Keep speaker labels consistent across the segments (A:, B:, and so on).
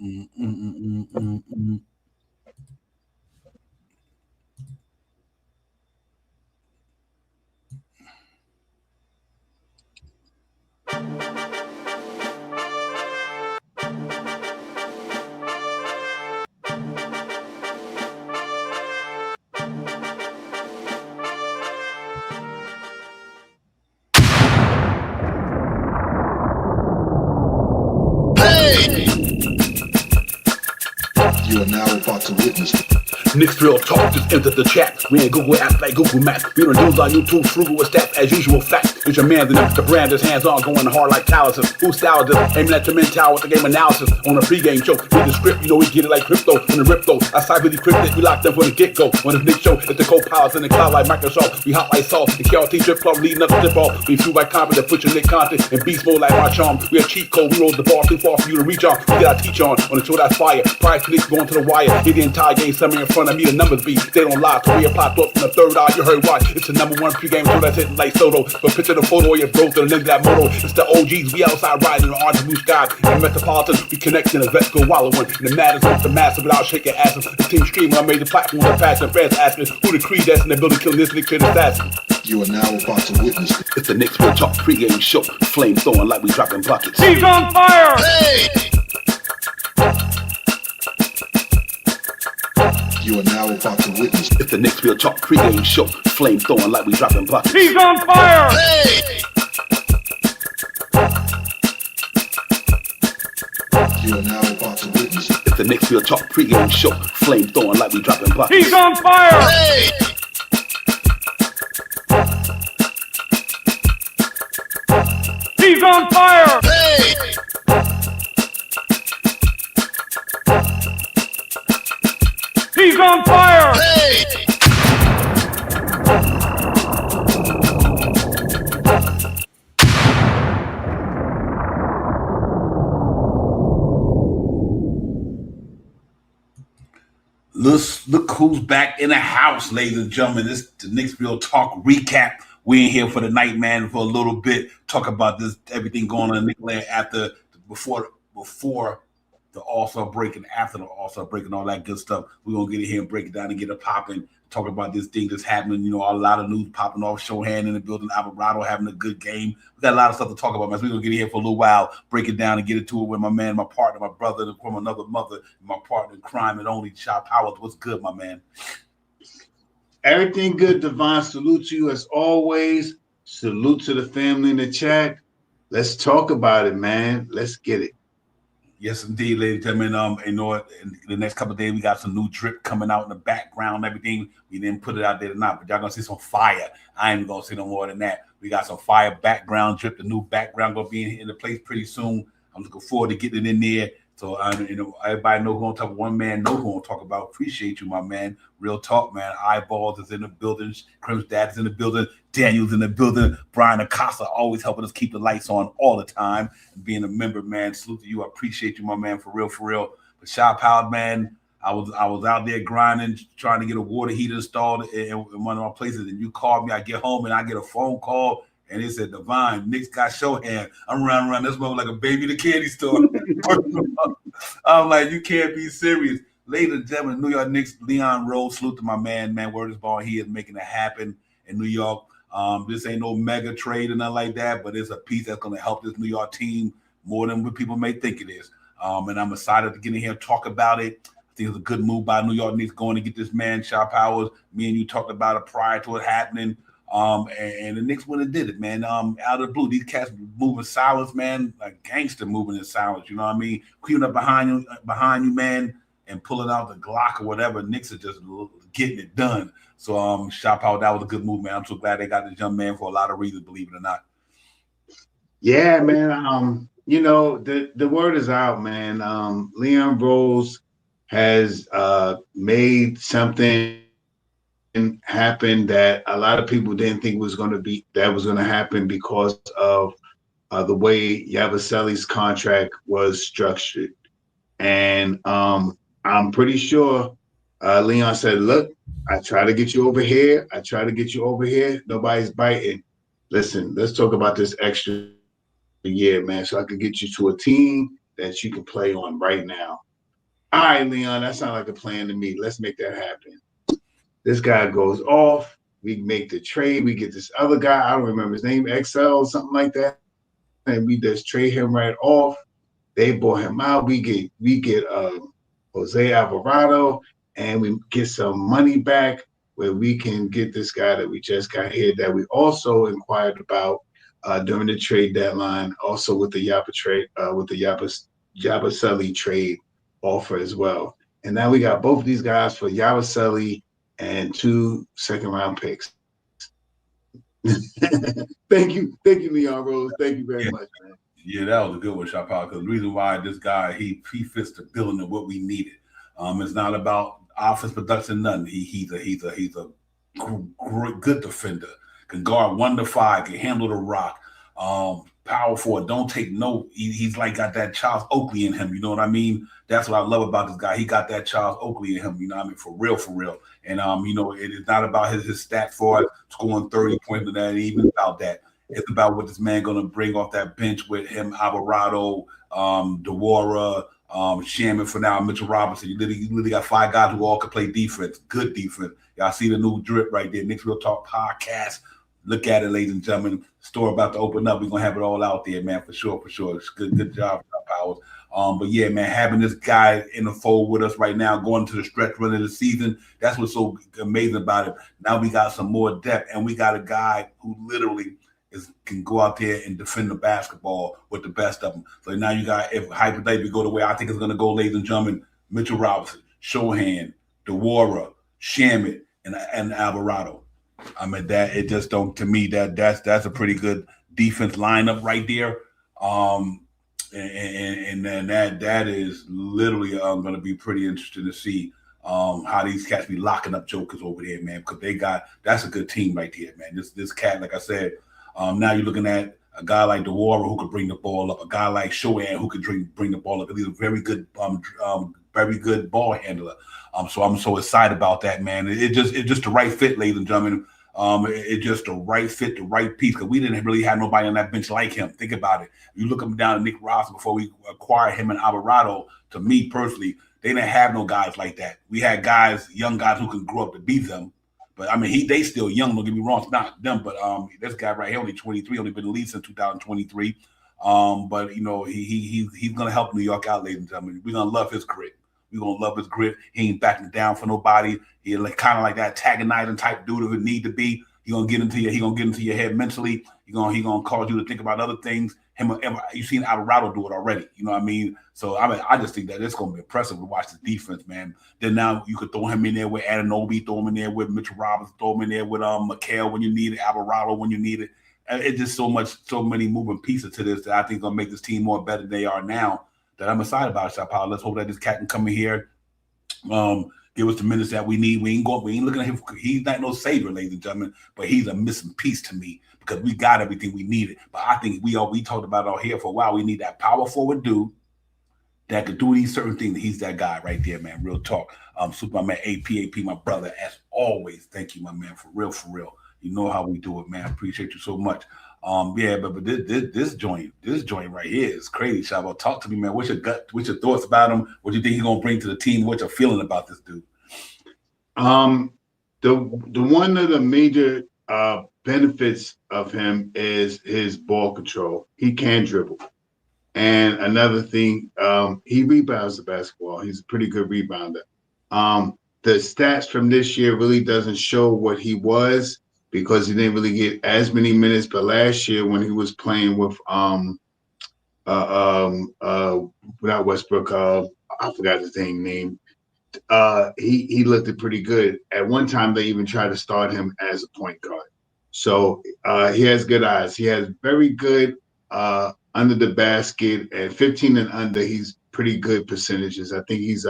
A: You are now about to witness.
B: Knicks real talk just entered the chat. We ain't Google apps like Google Maps. We don't use our YouTube frugal with stats as usual. Fact, it's your man, the brand is hands on, going hard like calluses. Who styles this? Aiming at your mental with the game analysis on a pregame show. Read the script, you know we get it like crypto. On the rip though, I cyber decrypted, we locked them from the get go. On this Knicks show, it's the co-pilots in the cloud like Microsoft. We hot like sauce. The KRT drip club leading up the tip off. We flew by confidence, put your Nick content in beast mode like our charm. We a cheat code, we roll the ball too far for you to reach on. We get our teach on the show that's fire. Prize Knicks going to the wire. Hit the entire game, somewhere in front of me, the numbers be. They don't lie, Korea popped up from the third eye, you heard why. It's the number one pregame show that's hitting like Soto. But picture the photo of your bro to the link of that moto. It's the OGs, we outside riding on orange blue skies. In the Metropolitan, we connect in the vets go wallowing. And the matters with the massive without shaking asses. The team streaming, I made the platform with passion. Fans asking who the creed that's in the building killing this Knicks kid assassin.
A: You are now about to witness.
B: It's the Knicks real talk pregame show. Flame throwing like we dropping buckets.
C: He's on fire!
A: Hey! You are now about to witness.
B: It's the Knicks real talk pregame show. Flame throwing like we dropping buckets.
C: He's on fire!
A: Hey! You are now about to witness.
B: It's the Knicks real talk pregame show. Flame throwing like we dropping buckets.
C: He's on fire!
A: Hey!
C: He's on fire!
A: Hey!
C: He's on fire!
A: Hey!
B: Look who's back in the house, ladies and gentlemen. This is the Knicks Real Talk recap. We in here for the night, man, for a little bit. Talk about this, everything going on in Knickland before the All-Star break and after the All-Star break and all that good stuff. We're going to get in here and break it down and get it popping. Talk about this thing that's happening. You know, a lot of news popping off. Shohan in the building. Alvarado having a good game. We got a lot of stuff to talk about, man. So we're going to get in here for a little while, break it down and get into it with my man, my partner, my brother from another mother, my partner in crime and only, Chop Howard. What's good, my man?
D: Everything good, Devon. Salute to you as always. Salute to the family in the chat. Let's talk about it, man. Let's get it.
B: Yes, indeed, ladies and gentlemen. You know, in the next couple of days, we got some new drip coming out in the background, everything. We didn't put it out there tonight, but y'all gonna see some fire. I ain't gonna see no more than that. We got some fire background drip. The new background gonna be in the place pretty soon. I'm looking forward to getting it in there. So, you know, everybody know who I'm talking about. One man know who I'm talking about. Appreciate you, my man. Real talk, man. Eyeballs is in the building. Crim's dad is in the building. Daniel's in the building. Brian Acosta always helping us keep the lights on all the time. And being a member, man. Salute to you. I appreciate you, my man, for real, for real. But Shop Howard, man, I was out there grinding, trying to get a water heater installed in one of my places. And you called me. I get home and I get a phone call. And it said, Divine, Knicks got Shohan. I'm running around this mother like a baby in a candy store. I'm like, you can't be serious. Ladies and gentlemen, New York Knicks, Leon Rose, salute to my man. Word is born. He is making it happen in New York. This ain't no mega trade or nothing like that, but it's a piece that's going to help this New York team more than what people may think it is. And I'm excited to get in here and talk about it. I think it's a good move by New York Knicks going to get this man, Shop Powers. Me and you talked about it prior to it happening. And the Knicks went and did it, man. Out of the blue, these cats moving silence, man, like gangster moving in silence. You know what I mean? Creeping up behind you, man, and pulling out the Glock or whatever. Knicks are just getting it done. So, Shop out. That was a good move, man. I'm so glad they got this young man for a lot of reasons, believe it or not.
D: Yeah, man. You know, the word is out, man. Leon Rose has made something happen that a lot of people didn't think was going to happen because of the way Yabusele's contract was structured. And I'm pretty sure Leon said, look, I try to get you over here. Nobody's biting. Listen, let's talk about this extra year, man, so I can get you to a team that you can play on right now. All right, Leon, that sounds like a plan to me. Let's make that happen. This guy goes off. We make the trade. We get this other guy. I don't remember his name, XL, something like that. And we just trade him right off. They bought him out. We get Jose Alvarado, and we get some money back where we can get this guy that we just got here that we also inquired about during the trade deadline, also with the Yapa trade, with the Yabusele trade offer as well. And now we got both of these guys for Yabusele and 2 second-round picks. Thank you, Leon Rose. Thank you very much, man.
B: Yeah, that was a good one, Shapal. Because the reason why this guy he fits the billing of what we needed. It's not about offense production, nothing. He's a good defender. Can guard 1 to 5. Can handle the rock. Power forward. Don't take no. He's like got that Charles Oakley in him. You know what I mean? That's what I love about this guy. He got that Charles Oakley in him. You know what I mean? For real. And it is not about his stat for scoring 30 points and that. Ain't even about that. It's about what this man going to bring off that bench with him, Alvarado, Dewara, Shaman for now, Mitchell Robinson. You literally got 5 guys who all can play defense, good defense. Y'all see the new drip right there, Knicks Real Talk podcast. Look at it, ladies and gentlemen. Store about to open up. We're going to have it all out there, man, for sure. It's good job, Powers. But yeah, man, having this guy in the fold with us right now, going to the stretch run of the season, that's what's so amazing about it. Now we got some more depth, and we got a guy who literally can go out there and defend the basketball with the best of them. So now you got, if hypothetically go the way I think it's going to go, ladies and gentlemen, Mitchell Robinson, Shohan, Dewara, Shamit, and Alvarado. I mean, that it just don't, to me, that's a pretty good defense lineup right there. And then that is literally going to be pretty interesting to see how these cats be locking up jokers over there, man, because that's a good team right there, man. This cat, like I said, now you're looking at a guy like Dewara who could bring the ball up, a guy like Shohan who could bring the ball up. He's a very good ball handler. So I'm so excited about that, man. It's just the right fit, ladies and gentlemen. It's just the right fit, the right piece, because we didn't really have nobody on that bench like him. Think about it. You look him down at Nick Ross before we acquired him and Alvarado. To me personally, they didn't have no guys like that. We had guys, young guys who could grow up to be them. But I mean, they still young. Don't get me wrong, it's not them. But this guy right here, only 23, only been in the league since 2023. But he's gonna help New York out, ladies and gentlemen. We're gonna love his grit. We're gonna love his grit. He ain't backing down for nobody. He's like kind of like that antagonizing type dude if it need to be. He gonna get into your head mentally. He gonna cause you to think about other things. You've seen Alvarado do it already. You know what I mean? So I just think that it's gonna be impressive to watch the defense, man. Then now you could throw him in there with Anunoby, throw him in there with Mitchell Robinson, throw him in there with McHale when you need it, Alvarado when you need it. It's just so many moving pieces to this that I think gonna make this team more better than they are now. That I'm excited about, Shapal. Let's hope that this cat can come in here, give us the minutes that we need. We ain't looking at him. He's not no savior, ladies and gentlemen, but he's a missing piece to me because we got everything we needed. But I think we talked about it out here for a while. We need that power forward dude that could do these certain things. He's that guy right there, man. Real talk. Superman AP, my brother, as always. Thank you, my man, for real. You know how we do it, man. I appreciate you so much. Yeah, but this joint right here is crazy, Shabo. Talk to me, man. What's your thoughts about him? What do you think he's gonna bring to the team? What's your feeling about this dude?
D: The one of the major benefits of him is his ball control. He can dribble. And another thing, he rebounds the basketball. He's a pretty good rebounder. The stats from this year really doesn't show what he was, because he didn't really get as many minutes. But last year when he was playing with without Westbrook, I forgot his name. He looked pretty good. At one time they even tried to start him as a point guard. So he has good eyes. He has very good under the basket, and 15 and under, he's pretty good percentages. I think he's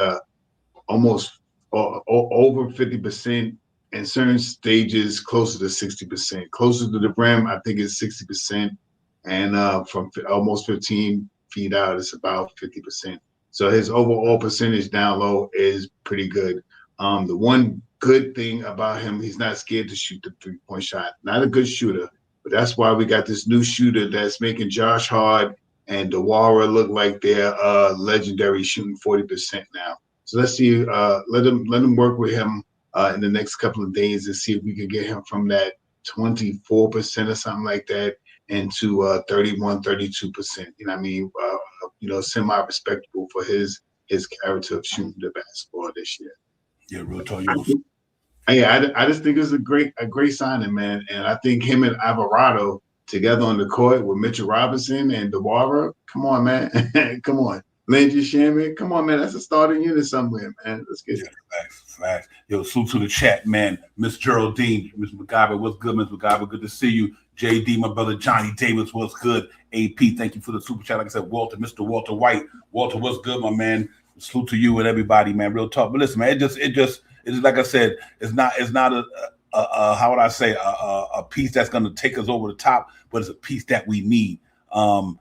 D: almost over 50%. In certain stages, closer to 60%. Closer to the rim, I think it's 60%. And from almost 15 feet out, it's about 50%. So his overall percentage down low is pretty good. The one good thing about him, he's not scared to shoot the three-point shot. Not a good shooter, but that's why we got this new shooter that's making Josh Hart and Dewara look like they're legendary, shooting 40% now. So let's see. Let him work with him in the next couple of days and see if we can get him from that 24% or something like that into 31, 32%. You know what I mean? Semi-respectable for his character of shooting the basketball this year.
B: Yeah, real talk.
D: I just think it's a great signing, man. And I think him and Alvarado together on the court with Mitchell Robinson and DeWara, come on, man. Come on. Landry Shaman, come on, man. That's a starting unit somewhere, man. Let's get it.
B: Facts. Yo, salute to the chat, man. Miss Geraldine, Miss McGyver, what's good, Miss McGyver? Good to see you. JD, my brother Johnny Davis, what's good? AP, thank you for the super chat. Like I said, Walter, Mr. Walter White. Walter, what's good, my man? Salute to you and everybody, man. Real talk. But listen, man, it's like I said, it's not a how would I say a piece that's going to take us over the top, but it's a piece that we need. And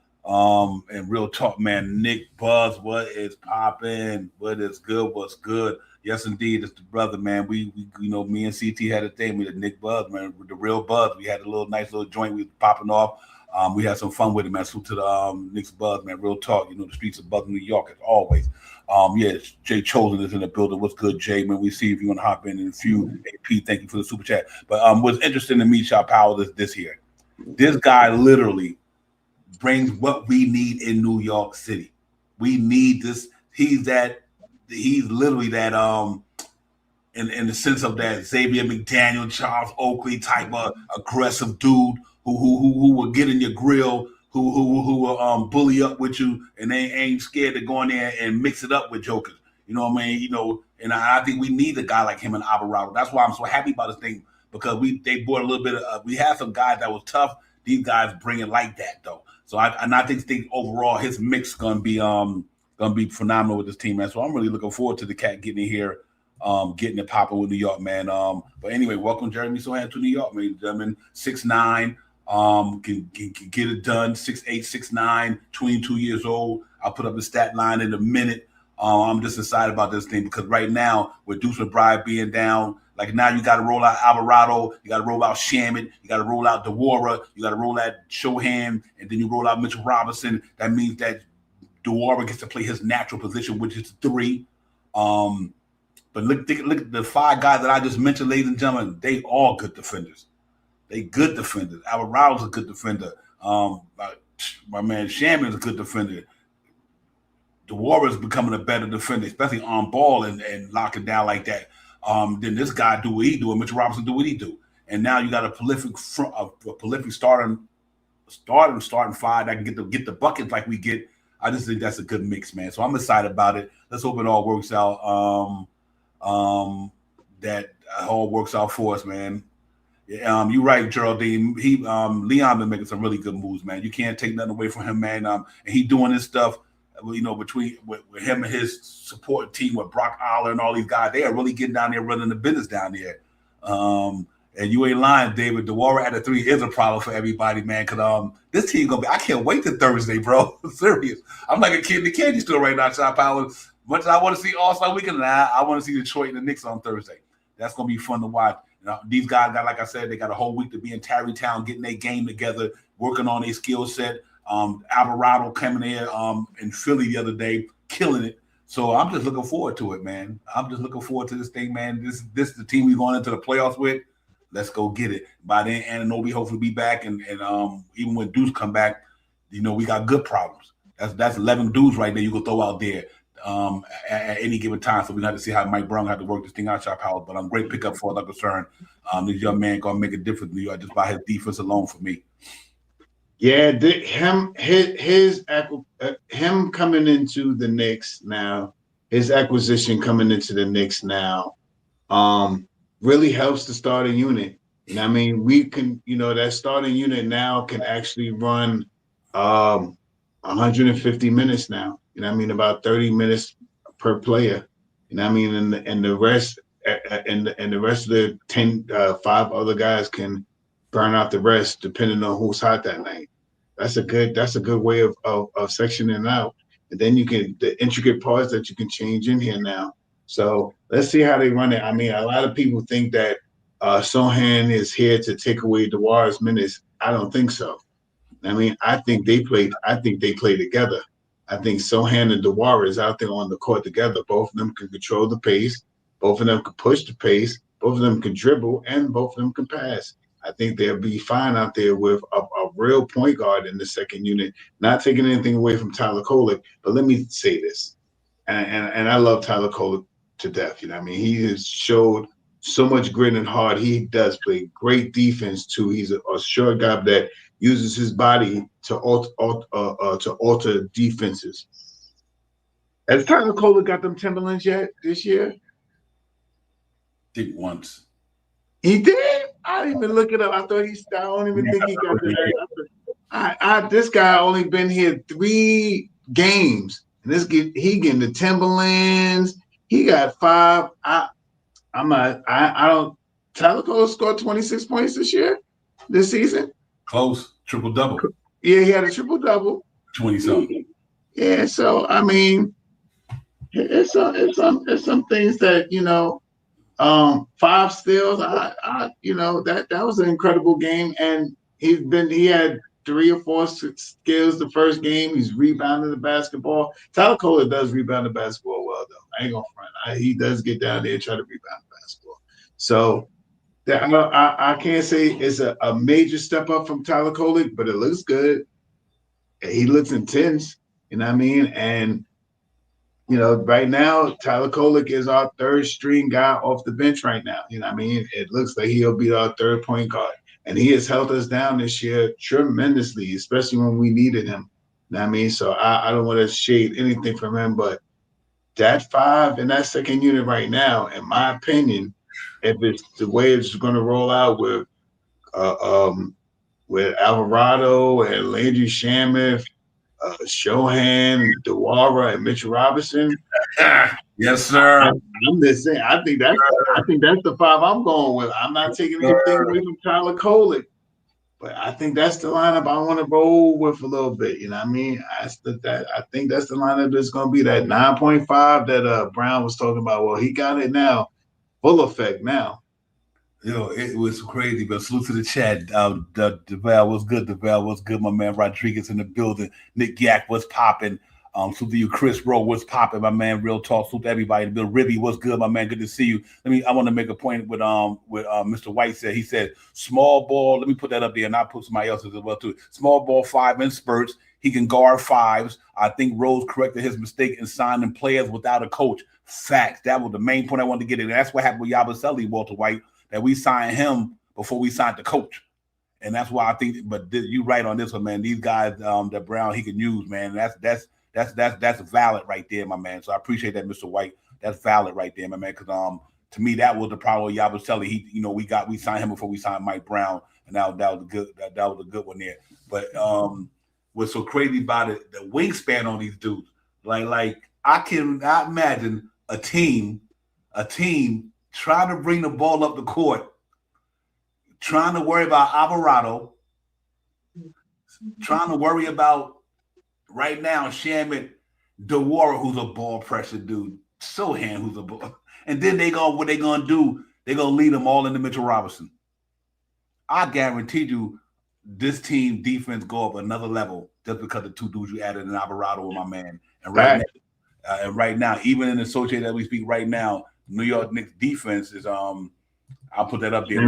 B: real talk, man. Nick Buzz, what is popping? What is good? What's good? Yes, indeed, it's the brother, man. We me and CT had a thing with the Nick Buzz, man, with the real Buzz. We had a nice little joint we was popping off. We had some fun with it, man. Salute to the Nick's Buzz, man. Real talk, the streets of Buzz, New York, as always. Jay Chosen is in the building. What's good, Jay? Man, we see if you want to hop in a few. AP, thank you for the super chat. But what's interesting to me, Shaw Powell, is this here. This guy literally brings what we need in New York City. We need this. He's literally that in the sense of that Xavier McDaniel, Charles Oakley type of aggressive dude who will get in your grill, who will bully up with you, and they ain't scared to go in there and mix it up with jokers. You know what I mean? And I think we need a guy like him in Alvarado. That's why I'm so happy about this thing, because they brought a little bit of we had some guys that was tough. These guys bring it like that though. So I think overall his mix gonna be phenomenal with this team, man. So I'm really looking forward to the cat getting in here, getting it popping with New York, man. But anyway, welcome Jeremy Sohan to New York, man. 6'9", can get it done. 6'8", 6'9", 22 years old. I'll put up the stat line in a minute. I'm just excited about this thing because right now with Deuce McBride being down, like now you got to roll out Alvarado, you got to roll out Shaman, you got to roll out DeWara, you got to roll out Shohan, and then you roll out Mitchell Robinson. That means that DeWara gets to play his natural position, which is 3. But look at the 5 guys that I just mentioned, ladies and gentlemen. They all good defenders. They good defenders. Alvarado's a good defender. My man Shaman's a good defender. DeWara is becoming a better defender, especially on ball and locking down like that. Then this guy do what he do, and Mitchell Robinson do what he do. And now you got a prolific starting 5 that can get the buckets like we get. I just think that's a good mix, man. So I'm excited about it. Let's hope it all works out. That all works out for us, man. You're right, Geraldine. Leon been making some really good moves, man. You can't take nothing away from him, man. And he doing this stuff. Between with him and his support team with Brock Aller and all these guys, they are really getting down there running the business down there. And you ain't lying, David. DeWara at a 3 is a problem for everybody, man. Because this team gonna be. I can't wait to Thursday, bro. Serious. I'm like a kid in the candy store right now, Shot Power. Much as I want to see All-Star Weekend, I want to see Detroit and the Knicks on Thursday. That's gonna be fun to watch. These guys got, like I said, they got a whole week to be in Tarrytown, getting their game together, working on their skill set. Alvarado coming in in Philly the other day, killing it. So I'm just looking forward to it, man. I'm just looking forward to this thing, man. This is the team we're going into the playoffs with. Let's go get it. By then, Anunoby hopefully be back, and even when Deuce come back, we got good problems. That's 11 dudes right there you can throw out there at any given time. So we have to see how Mike Brown had to work this thing out, Shop Howard. But I'm great pickup for the concern. This young man gonna make a difference in New York just by his defense alone for me.
D: Yeah, him coming into the Knicks now, his acquisition coming into the Knicks now, really helps the starting unit. And I mean, we can, that starting unit now can actually run 150 minutes now. About 30 minutes per player. And the rest and the rest of the 5 other guys can burn out the rest depending on who's hot that night. That's a good way of sectioning out. And then you can the intricate parts that you can change in here now. So let's see how they run it. I mean, a lot of people think that Sohan is here to take away DeWara's minutes. I don't think so. I think they play together. I think Sohan and Dewar is out there on the court together. Both of them can control the pace. Both of them can push the pace. Both of them can dribble, and both of them can pass. I think they'll be fine out there with a real point guard in the second unit. Not taking anything away from Tyler Kolek, but let me say this, and I love Tyler Kolek to death. You know what I mean? He has showed so much grit and heart. He does play great defense too. He's a short guy that uses his body to alter defenses. Has Tyler Kolek got them Timberlands yet this year?
B: I think once.
D: He did? I didn't even look it up. I thought I don't even think he got that. This guy only been here 3 games. And he getting the Timberlands. He got 5. I don't. Tyler Kolek scored 26 points this season.
B: Close, triple double.
D: Yeah, he had a triple double.
B: 20-something.
D: Yeah, so I mean, it's some things that 5 steals. That was an incredible game, and he had 3 or 4 skills the first game. He's rebounding the basketball. Tyler Kolek does rebound the basketball well, though. I ain't gonna front. He does get down there and try to rebound the basketball. So I can't say it's a major step up from Tyler Kolek, but it looks good. He looks intense. You know what I mean? And right now, Tyler Kolek is our 3rd string guy off the bench right now. You know what I mean? It looks like he'll be our 3rd point guard. And he has held us down this year tremendously, especially when we needed him. You know what I mean? So I don't want to shade anything from him, but that 5 in that second unit right now, in my opinion, if it's the way it's going to roll out with Alvarado and Landry Shamet, Sohan, Dewar, and Mitchell Robinson.
B: Yes, sir.
D: I'm just saying. I think that's the 5 I'm going with. I'm not taking anything away from Tyler Kolek, but I think that's the lineup I want to roll with a little bit. You know what I mean? I think that's the lineup that's going to be that 9.5 that Brown was talking about. Well, he got it now, full effect now.
B: It was crazy, but salute to the chat. DeVal was good. DeVal was good. My man Rodriguez in the building. Nick Yak was popping. Salute to you, Chris Rowe was popping. My man, real talk. Salute to everybody. Bill Ribby was good. My man, good to see you. I want to make a point with Mr. White said. He said small ball. Let me put that up there, and I'll put somebody else's as well too. Small ball 5 in spurts. He can guard 5s. I think Rose corrected his mistake in signing players without a coach. Facts. That was the main point I wanted to get in. That's what happened with Yabusele, Walter White. That we signed him before we signed the coach. And that's why I think, but you're right on this one, man. These guys that Brown he can use, man. That's valid right there, my man. So I appreciate that, Mr. White. That's valid right there, my man. Because to me, that was the problem with Yabusele. We signed him before we signed Mike Brown, and that was a good that was a good one there. But what's so crazy about it, the wingspan on these dudes. Like I cannot imagine a team trying to bring the ball up the court, trying to worry about Alvarado, trying to worry about right now Shamet, Dewar, who's a ball pressure dude, Sohan, who's a ball, and then what they gonna do? They gonna lead them all into Mitchell Robinson. I guarantee you, this team defense go up another level just because the 2 dudes you added in Alvarado with my man. And right now, even in the Associated that we speak right now, New York Knicks defense is I'll put that up there.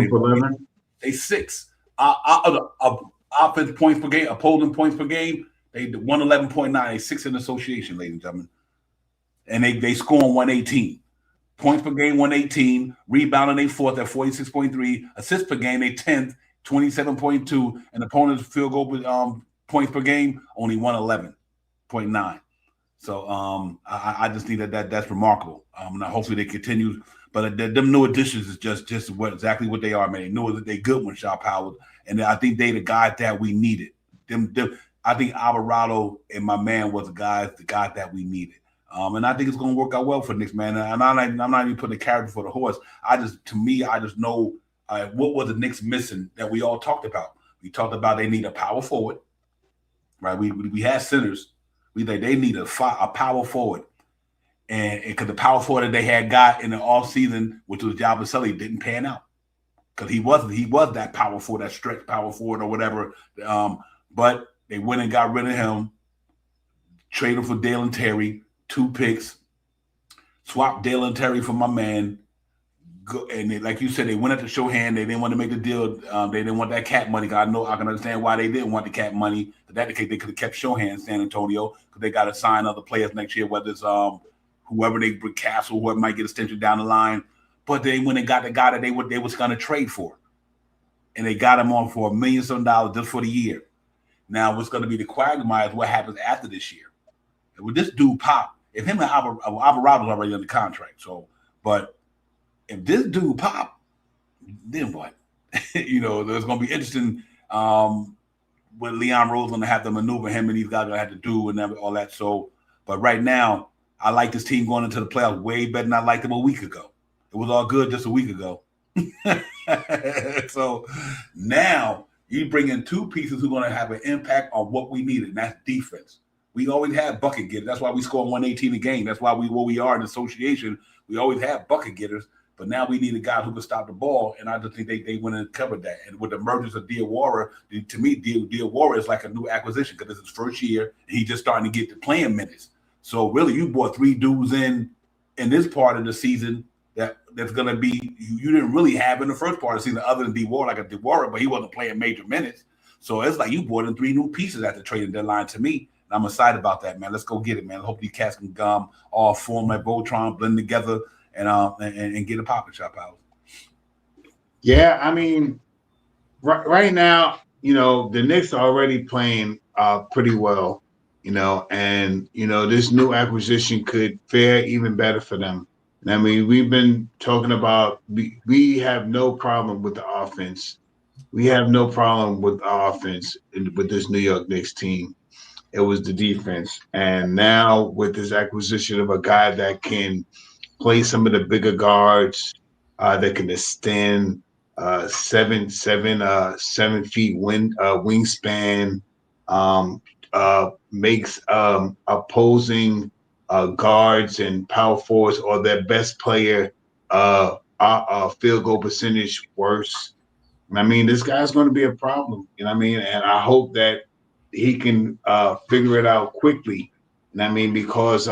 B: They 6. Offense points per game, opposing points per game. They 111.9. They 6 in the association, ladies and gentlemen. And they score on 118. Points per game, 118. Rebounding, they 4th at 46.3. Assists per game, they 10th, 27.2. And opponents' field goal points per game, only 111.9. So I just think that's remarkable. Hopefully they continue. But them new additions is just exactly what they are, man. They knew that they good when Shaw Powell, and I think they the guy that we needed. I think Alvarado and my man was the guy that we needed. And I think it's going to work out well for Knicks, man. And I'm not even putting the carriage before the horse. I just know what was the Knicks missing that we all talked about. We talked about they need a power forward, right? We had centers. We think they need a power forward. And because the power forward that they had got in the offseason, which was Yabusele, didn't pan out. Because he was that power forward, that stretch power forward or whatever. But they went and got rid of him, traded for Dale and Terry, 2 picks, swapped Dale and Terry for my man. And they, like you said, they went at the show hand. They didn't want to make the deal. They didn't want that cat money. I know I can understand why they didn't want the cat money. But that the case, they could have kept Shohan in San Antonio because they got to sign other players next year, whether it's whoever they bring Castle, whoever might get extension down the line. But they when they got the guy that they was going to trade for, and they got him on for $1 million just for the year. Now, what's going to be the quagmire is what happens after this year. And with this dude Pop, if him and Alvarado's already under contract, but if this dude Pop, then what? There's going to be interesting what Leon Rose going to have to maneuver him and these guys going to have to do and all that. So, but right now, I like this team going into the playoffs way better than I liked them a week ago. It was all good just a week ago. So now you bring in 2 pieces who are going to have an impact on what we needed, and that's defense. We always had bucket getters. That's why we score 118 a game. That's why we are in association. We always have bucket getters. But now we need a guy who can stop the ball, and I just think they went and covered that. And with the emergence of Diawara, to me, Diawara is like a new acquisition because it's his first year, and he's just starting to get the playing minutes. So really, you brought 3 dudes in this part of the season that's going to be you didn't really have in the first part of the season other than Diawara, like a Diawara, but he wasn't playing major minutes. So it's like you brought in 3 new pieces at the trading deadline to me. And I'm excited about that, man. Let's go get it, man. I hope these cats can all form like Voltron, blend together, and get a popping shop out.
D: Yeah, I mean, right now, the Knicks are already playing pretty well, and this new acquisition could fare even better for them. And I mean, we've been talking about we have no problem with the offense. We have no problem with offense with this New York Knicks team. It was the defense, and now with this acquisition of a guy that can play some of the bigger guards that can extend 7 feet wingspan, makes opposing guards and power forwards or their best player field goal percentage worse. I mean, this guy's going to be a problem. And I hope that he can figure it out quickly. Because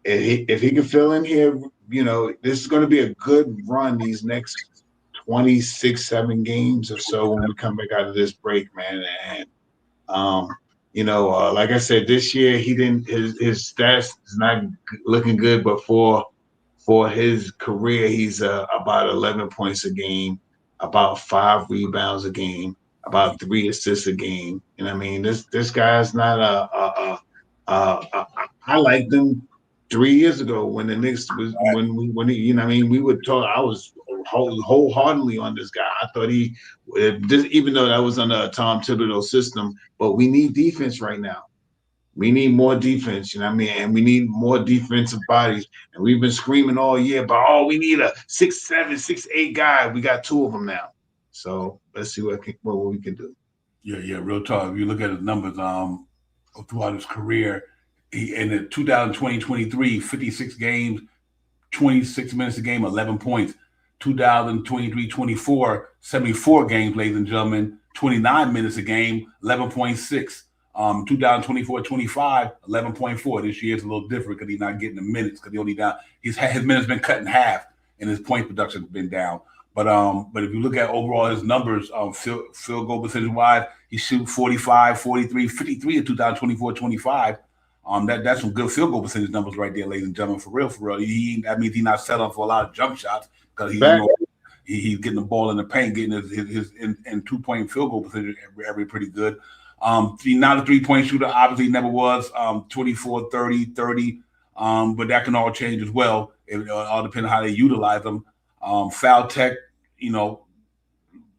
D: if he can fill in here, this is going to be a good run these next 26-7 games or so when we come back out of this break, man. And like I said, this year his stats is not looking good, but for his career, he's about 11 points a game, about 5 rebounds a game, about 3 assists a game. And this guy's not I liked him 3 years ago when the Knicks was we would talk. I was wholeheartedly on this guy. I thought he just even though that was under a Tom Thibodeau system, but we need defense right now. We need more defense, and we need more defensive bodies. And we've been screaming all year about, we need a 6'7", 6'8" guy. We got 2 of them now. So let's see what we can do.
B: Yeah, real talk. If you look at his numbers throughout his career, he in the 2020-23, 56 games, 26 minutes a game, 11 points. 2023-24, 74 games, ladies and gentlemen, 29 minutes a game, 11.6. 2024-25, 11.4. This year is a little different because he's not getting the minutes because he only down. His minutes been cut in half and his point production has been down. But if you look at overall his numbers, field goal percentage wise, he shoot 45, 43, 53 in 2024-25. That's some good field goal percentage numbers right there, ladies and gentlemen. For real. That means he's not settling for a lot of jump shots because he's getting the ball in the paint, getting his 2-point field goal percentage every pretty good. He's not a 3-point shooter, obviously never was. 24, 30, 30. But that can all change as well. It all depends on how they utilize them. Foul tech,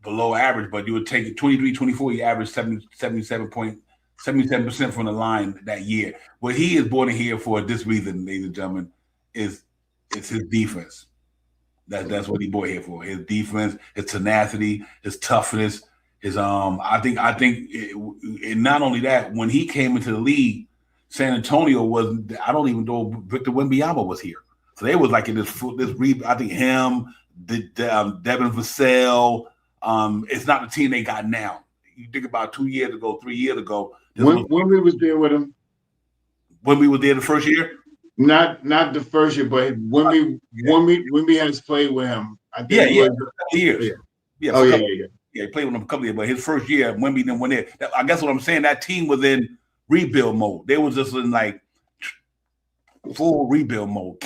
B: below average, but you would take it 23-24, you average 77% from the line that year. What he is born in here for this reason, ladies and gentlemen, it's his defense. That's what he bought here for. His defense, his tenacity, his toughness, his I think and not only that, when he came into the league, San Antonio was, I don't even know Victor Wembanyama was here. So they was like in this I think him, Devin Vassell. It's not the team they got now. You think about 2 years ago, 3 years ago.
D: When we was there with him.
B: when we were there the first year.
D: Not the first year, but Wimby has played with him. I think
B: Yeah,
D: it
B: yeah,
D: was.
B: for a couple of years.
D: Yeah.
B: Yeah,
D: Oh
B: for a
D: yeah,
B: couple.
D: yeah, yeah.
B: Yeah, he played with him a couple of years, but his first year, Wemby then went there. I guess what I'm saying, that team was in rebuild mode. They was just in like full rebuild mode.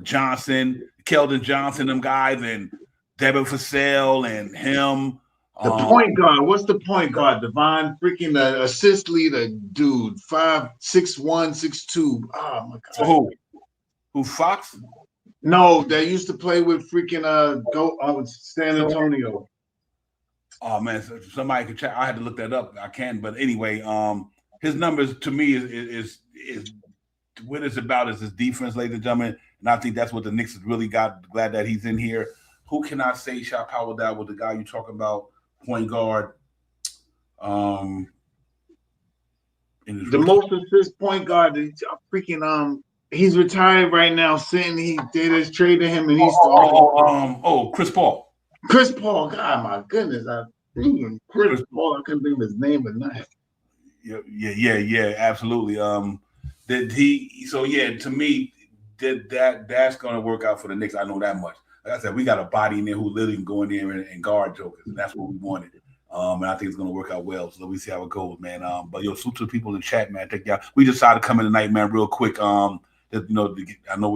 B: Johnson, Keldon Johnson, them guys, and Devin Vassell and him.
D: The point guard. What's the point guard? Devon freaking the assist leader, dude. 5'6", 6'2". Oh my
B: For
D: god.
B: who? Fox?
D: No, they used to play with freaking San Antonio.
B: Oh man, somebody could check. I had to look that up. I can, but anyway, his numbers to me is what it's about is his defense, ladies and gentlemen, and I think that's what the Knicks has really got. Glad that he's in here. Who can I say shot power that with the guy you talking about, point guard?
D: The most assist point guard, he's retired right now. They just traded him, and he's
B: Chris Paul.
D: Chris Paul. God, my goodness, Chris Paul. I couldn't think of his name, but not.
B: Yeah, absolutely. To me, that's going to work out for the Knicks. I know that much. Like I said, we got a body in there who literally can go in there and guard jokers, and that's what we wanted. And I think it's going to work out well. So we see how it goes, man. But salute to the people in the chat, man. Thank y'all. We decided to come in tonight, man, real quick. I know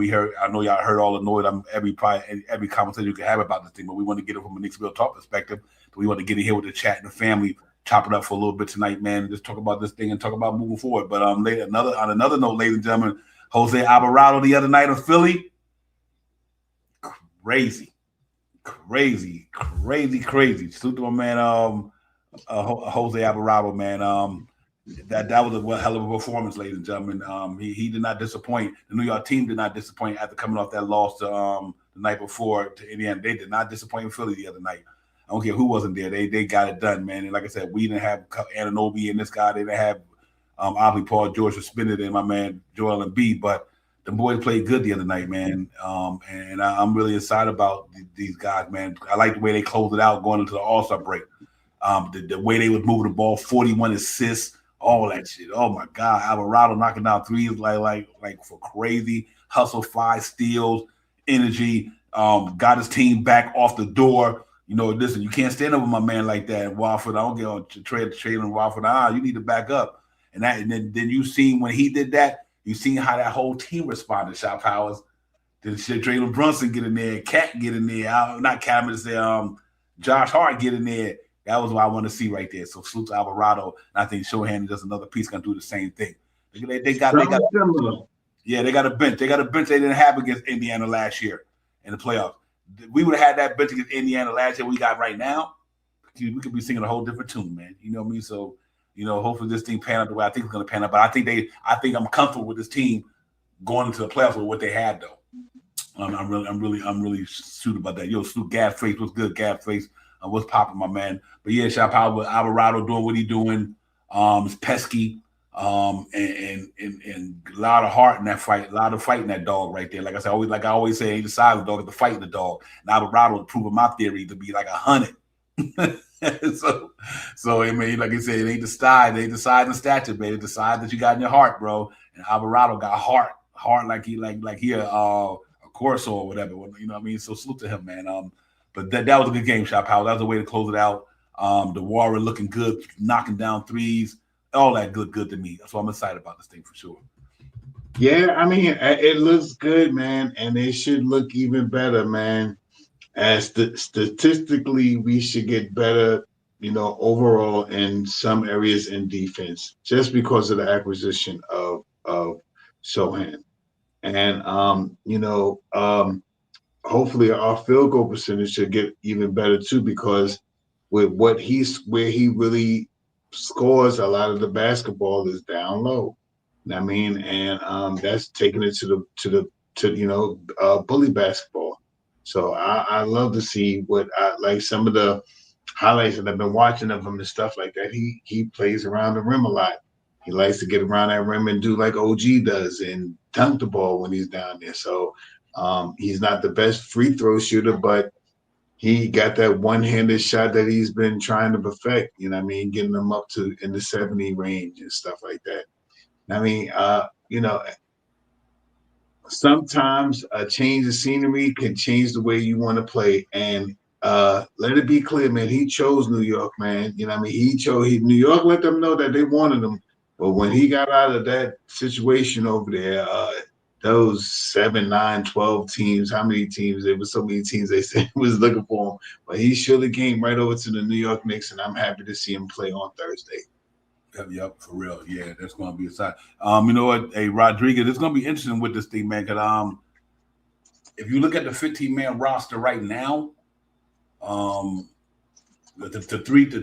B: y'all heard all the noise. Every conversation you can have about this thing, but we want to get it from a Knicks Real Talk perspective. So we want to get in here with the chat and the family, chop it up for a little bit tonight, man. Just talk about this thing and talk about moving forward. But on another note, ladies and gentlemen, Jose Alvarado the other night in Philly, crazy. Salute to my man, Jose Alvarado, man. That was a hell of a performance, ladies and gentlemen. He did not disappoint. The New York team did not disappoint after coming off that loss to the night before to Indiana. They did not disappoint in Philly the other night. I don't care who wasn't there. They got it done, man. And like I said, we didn't have Anunoby and this guy. They didn't have obviously Paul George suspended and my man Joel Embiid, but the boys played good the other night, man. And I'm really excited about these guys, man. I like the way they closed it out going into the All-Star break. The way they was moving the ball, 41 assists, all that shit. Oh my God, Alvarado knocking down threes like for crazy. Hustle, 5 steals, energy. Got his team back off the door. Listen, you can't stand over my man like that. And Wofford, I don't get on trade and Wofford. You need to back up. And then you seen when he did that. You seen how that whole team responded, Shot Powers. Did Jalen Brunson get in there? Cat get in there? Not Cat, but say Josh Hart get in there. That was what I want to see right there. So salute to Alvarado. And I think Shohan does another piece going to do the same thing. They got a bench. They got a bench they didn't have against Indiana last year in the playoffs. We would have had that bench against Indiana last year we got right now. We could be singing a whole different tune, man. You know what I mean? So hopefully this thing pan out the way I think it's going to pan out. But I think I'm comfortable with this team going into the playoffs with what they had, though. I'm really suited about that. Salute Gab Face. What's good, Gab Face? What's popping, my man? But yeah, shout out with Alvarado doing what he's doing. It's pesky. And a lot of heart in that fight, a lot of fight in that dog right there. Like I always say, ain't the size of the dog, it's the fight of the dog. And Alvarado is proving my theory to be like 100. so I mean, like I said, it ain't the size, and stature, baby. It's the size that you got in your heart, bro. And Alvarado got heart like he a Corso or whatever. You know what I mean? So salute to him, man. But that was a good game, Shot Power. That was a way to close it out. The Warrior looking good, knocking down threes, all that good to me. So I'm excited about this thing for sure.
D: Yeah, I mean, it looks good, man, and it should look even better, man. As statistically, we should get better, overall in some areas in defense, just because of the acquisition of Sohan. And hopefully our field goal percentage should get even better too, because with where he really scores a lot of the basketball is down low. I mean, and that's taking it to bully basketball. So I love to see what like some of the highlights that I've been watching of him and stuff like that. He plays around the rim a lot. He likes to get around that rim and do like OG does and dunk the ball when he's down there. So he's not the best free throw shooter, but he got that one-handed shot that he's been trying to perfect. You know what I mean? Getting them up to in the 70 range and stuff like that. I mean, you know, sometimes a change of scenery can change the way you want to play. And let it be clear, man, he chose New York, man. You know what I mean? New York let them know that they wanted him. But when he got out of that situation over there, those 7, 9, 12 teams, how many teams? There was so many teams they said was looking for him. But he surely came right over to the New York Knicks, and I'm happy to see him play on Thursday.
B: Yep, for real. Yeah, that's going to be a sign. You know what? Hey, Rodriguez, it's going to be interesting with this thing, man. Because if you look at the 15-man roster right now, the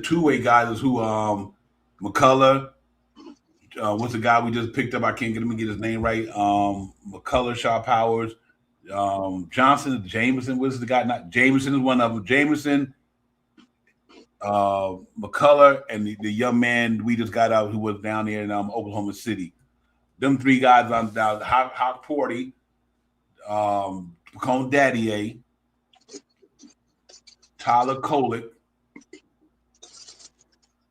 B: two-way guys is who McCullough. What's the guy we just picked up? I can't get his name right. McCullough, Shaw Powers, Johnson, Jameson. What's the guy? Not Jameson is one of them. Jameson, McCullough, and the young man we just got out who was down there in Oklahoma City. Them three guys on down. Hot Porty, Cone Daddier, Tyler Kolick.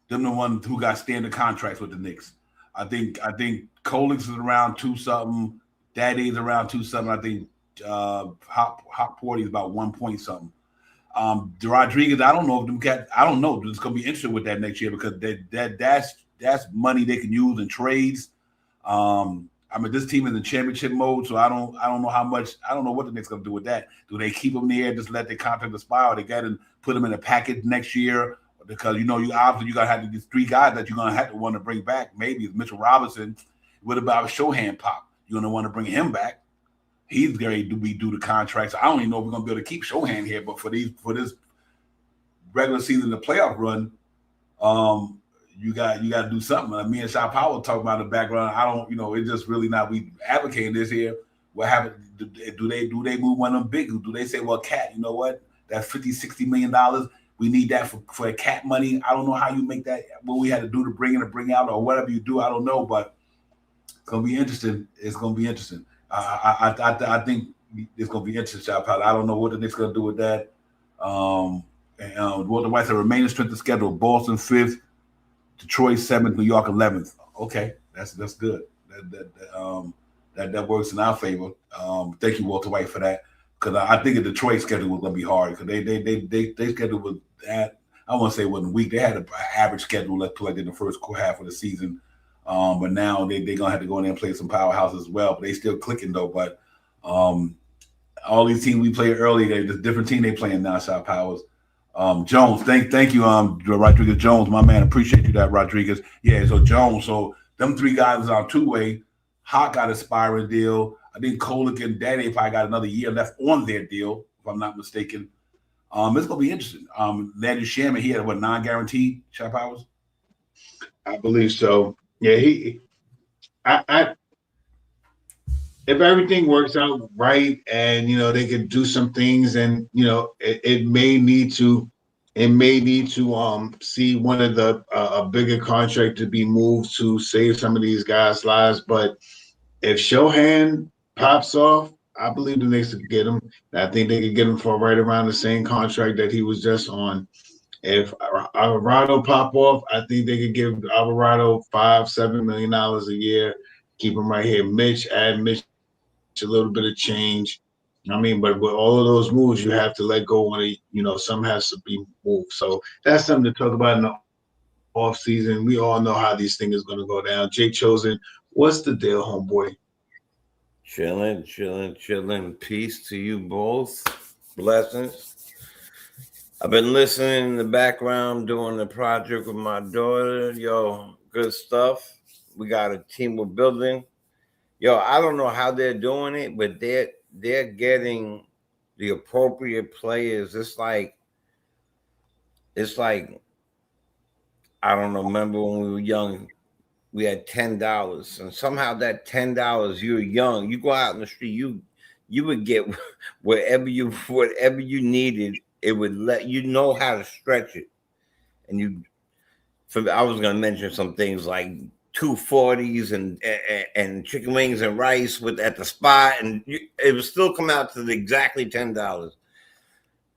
B: Them the ones who got standard contracts with the Knicks. I think Kolick's is around 2 something. Daddy's around 2 something. I think Hot Porty is about 1 point something. Rodriguez, I don't know if them cat. I don't know. It's gonna be interesting with that next year because that's money they can use in trades. I mean, this team is in championship mode, so I don't know how much. I don't know what the Knicks gonna do with that. Do they keep them there, just let their contract expire? Or they got to put them in a package next year because you obviously you gotta have these 3 guys that you're gonna have to want to bring back. Maybe it's Mitchell Robinson. What about Shohan Pop? You're gonna want to bring him back. He's going to be due to contracts. I don't even know if we're going to be able to keep Shohan here, but for this regular season, the playoff run, you got to do something. Me and Shaw Powell talk about in the background. I don't, it's just really not. We advocating this here. What happened? Do they move one of them big? Do they say, well, Cat, you know what? That $50-60 million, we need that for a Cat money. I don't know how you make that. What we had to do to bring in or bring out or whatever you do, I don't know, but it's going to be interesting. It's going to be interesting. I think it's going to be interesting, Shaw Powell. I don't know what the Knicks going to do with that. Walter White said remaining strength of schedule: Boston 5th, Detroit 7th, New York 11th. Okay, that's good. That works in our favor. Thank you, Walter White, for that. Because I think the Detroit schedule was going to be hard because they schedule was that I won't say it wasn't weak. They had an average schedule left like in the first half of the season. But now they're going to have to go in there and play some powerhouses as well. But they still clicking, though. But all these teams we played earlier, there's a different team they playing now, Shaw Powers. Jones, thank you, Rodriguez Jones, my man. Appreciate you, that Rodriguez. Yeah, so Jones. So them 3 guys on 2-way. Hawk got a expiring deal. I think Kolick and Daddy probably got another year left on their deal, if I'm not mistaken. It's going to be interesting. Landry Shaman, he had what, non-guaranteed, Shaw Powers?
D: I believe so. Yeah, I if everything works out right and they can do some things and it may need to see one of the a bigger contract to be moved to save some of these guys' lives. But if Shohan pops off, I believe the Knicks could get him. I think they could get him for right around the same contract that he was just on. If Alvarado pop off, I think they could give Alvarado $5-7 million a year. Keep him right here. Add Mitch a little bit of change. I mean, but with all of those moves, you have to let go on it. Some has to be moved. So that's something to talk about in the offseason. We all know how these things are going to go down. Jake Chosen, what's the deal, homeboy?
E: Chilling. Peace to you both. Blessings. I've been listening in the background, doing the project with my daughter. Yo, good stuff. We got a team we're building. Yo, I don't know how they're doing it, but they're getting the appropriate players. It's like I don't know. Remember when we were young, we had $10, and somehow that $10, you were young. You go out in the street, you would get whatever you needed. It would let you know how to stretch it. And I was going to mention some things like 240s and chicken wings and rice at the spot. And it would still come out to exactly $10.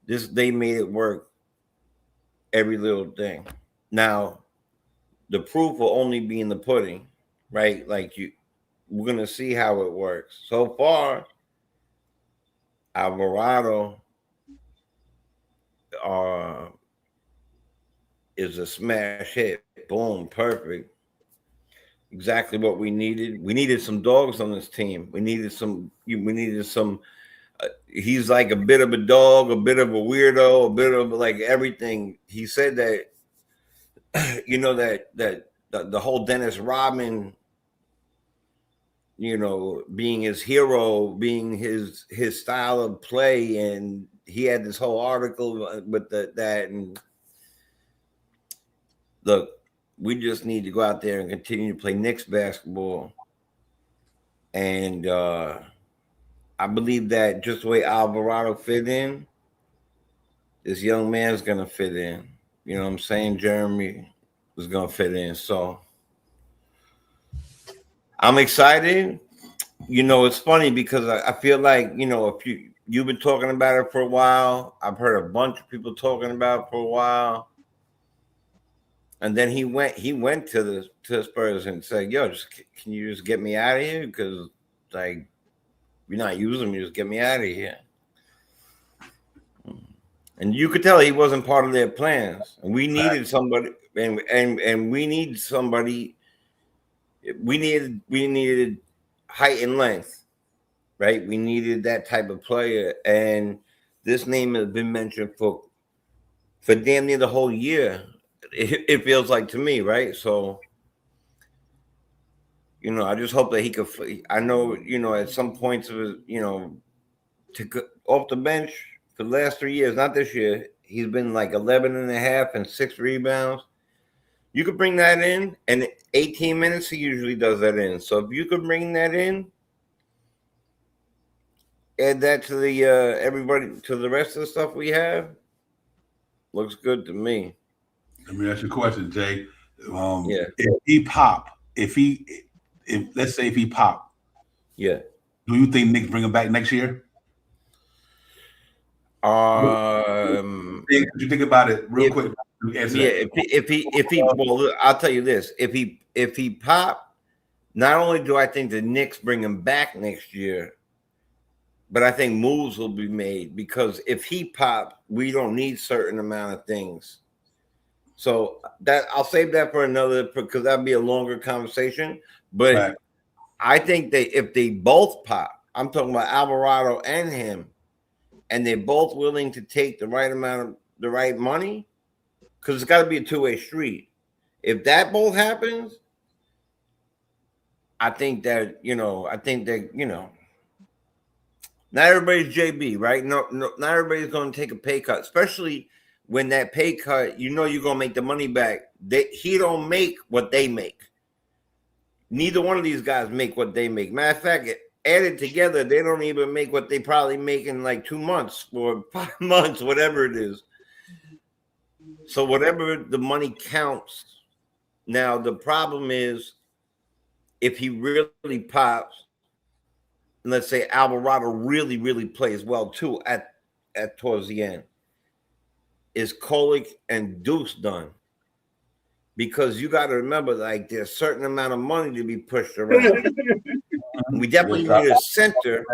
E: They made it work. Every little thing. Now, the proof will only be in the pudding, right? Like we're gonna see how it works. So far, Alvarado is a smash hit. Boom, perfect. Exactly what we needed. We needed some dogs on this team. We needed some. He's like a bit of a dog, a bit of a weirdo, a bit of like everything. He said that, that the whole Dennis Rodman, being his hero, being his style of play, and he had this whole article with that. And look, we just need to go out there and continue to play Knicks basketball. And I believe that just the way Alvarado fit in, this young man's going to fit in. You know what I'm saying? Jeremy was going to fit in. So I'm excited. It's funny because I feel like, if you've been talking about it for a while, I've heard a bunch of people talking about it for a while. And then he went to the Spurs and said, "Yo, can you just get me out of here? Because like you're not using me, just get me out of here." And you could tell he wasn't part of their plans. And we needed somebody, and we need somebody. We needed height and length, right? We needed that type of player, and this name has been mentioned for damn near the whole year. It feels like to me, right? So, I just hope that he could. I know, at some points of his, to go off the bench for the last 3 years, not this year, he's been like 11 and a half and 6 rebounds. You could bring that in, and 18 minutes he usually does that in. So if you could bring that in, add that to the to the rest of the stuff we have, looks good to me.
B: Let me ask you a question, Jay.
E: Yeah.
B: If he pop, if let's say if he pop,
E: yeah,
B: do you think Knicks bring him back next year?
E: Could
B: you think about it real quick?
E: Yeah, if he well, I'll tell you this: if he pop, not only do I think the Knicks bring him back next year, but I think moves will be made, because if he pop, we don't need certain amount of things. So that I'll save that for another, because that'd be a longer conversation. But right. I think if they both pop, I'm talking about Alvarado and him, and they're both willing to take the right amount of the right money, because it's got to be a two-way street. If that both happens, I think that not everybody's JB, right? No, not everybody's going to take a pay cut, especially when that pay cut, you're going to make the money back. He don't make what they make. Neither one of these guys make what they make. Matter of fact, added together, they don't even make what they probably make in like 2 months or 5 months, whatever it is. So whatever the money counts. Now, the problem is if he really pops, and let's say Alvarado really, really plays well too at towards the end, is Kolick and Deuce done? Because you got to remember, like, there's a certain amount of money to be pushed around. We definitely need a center.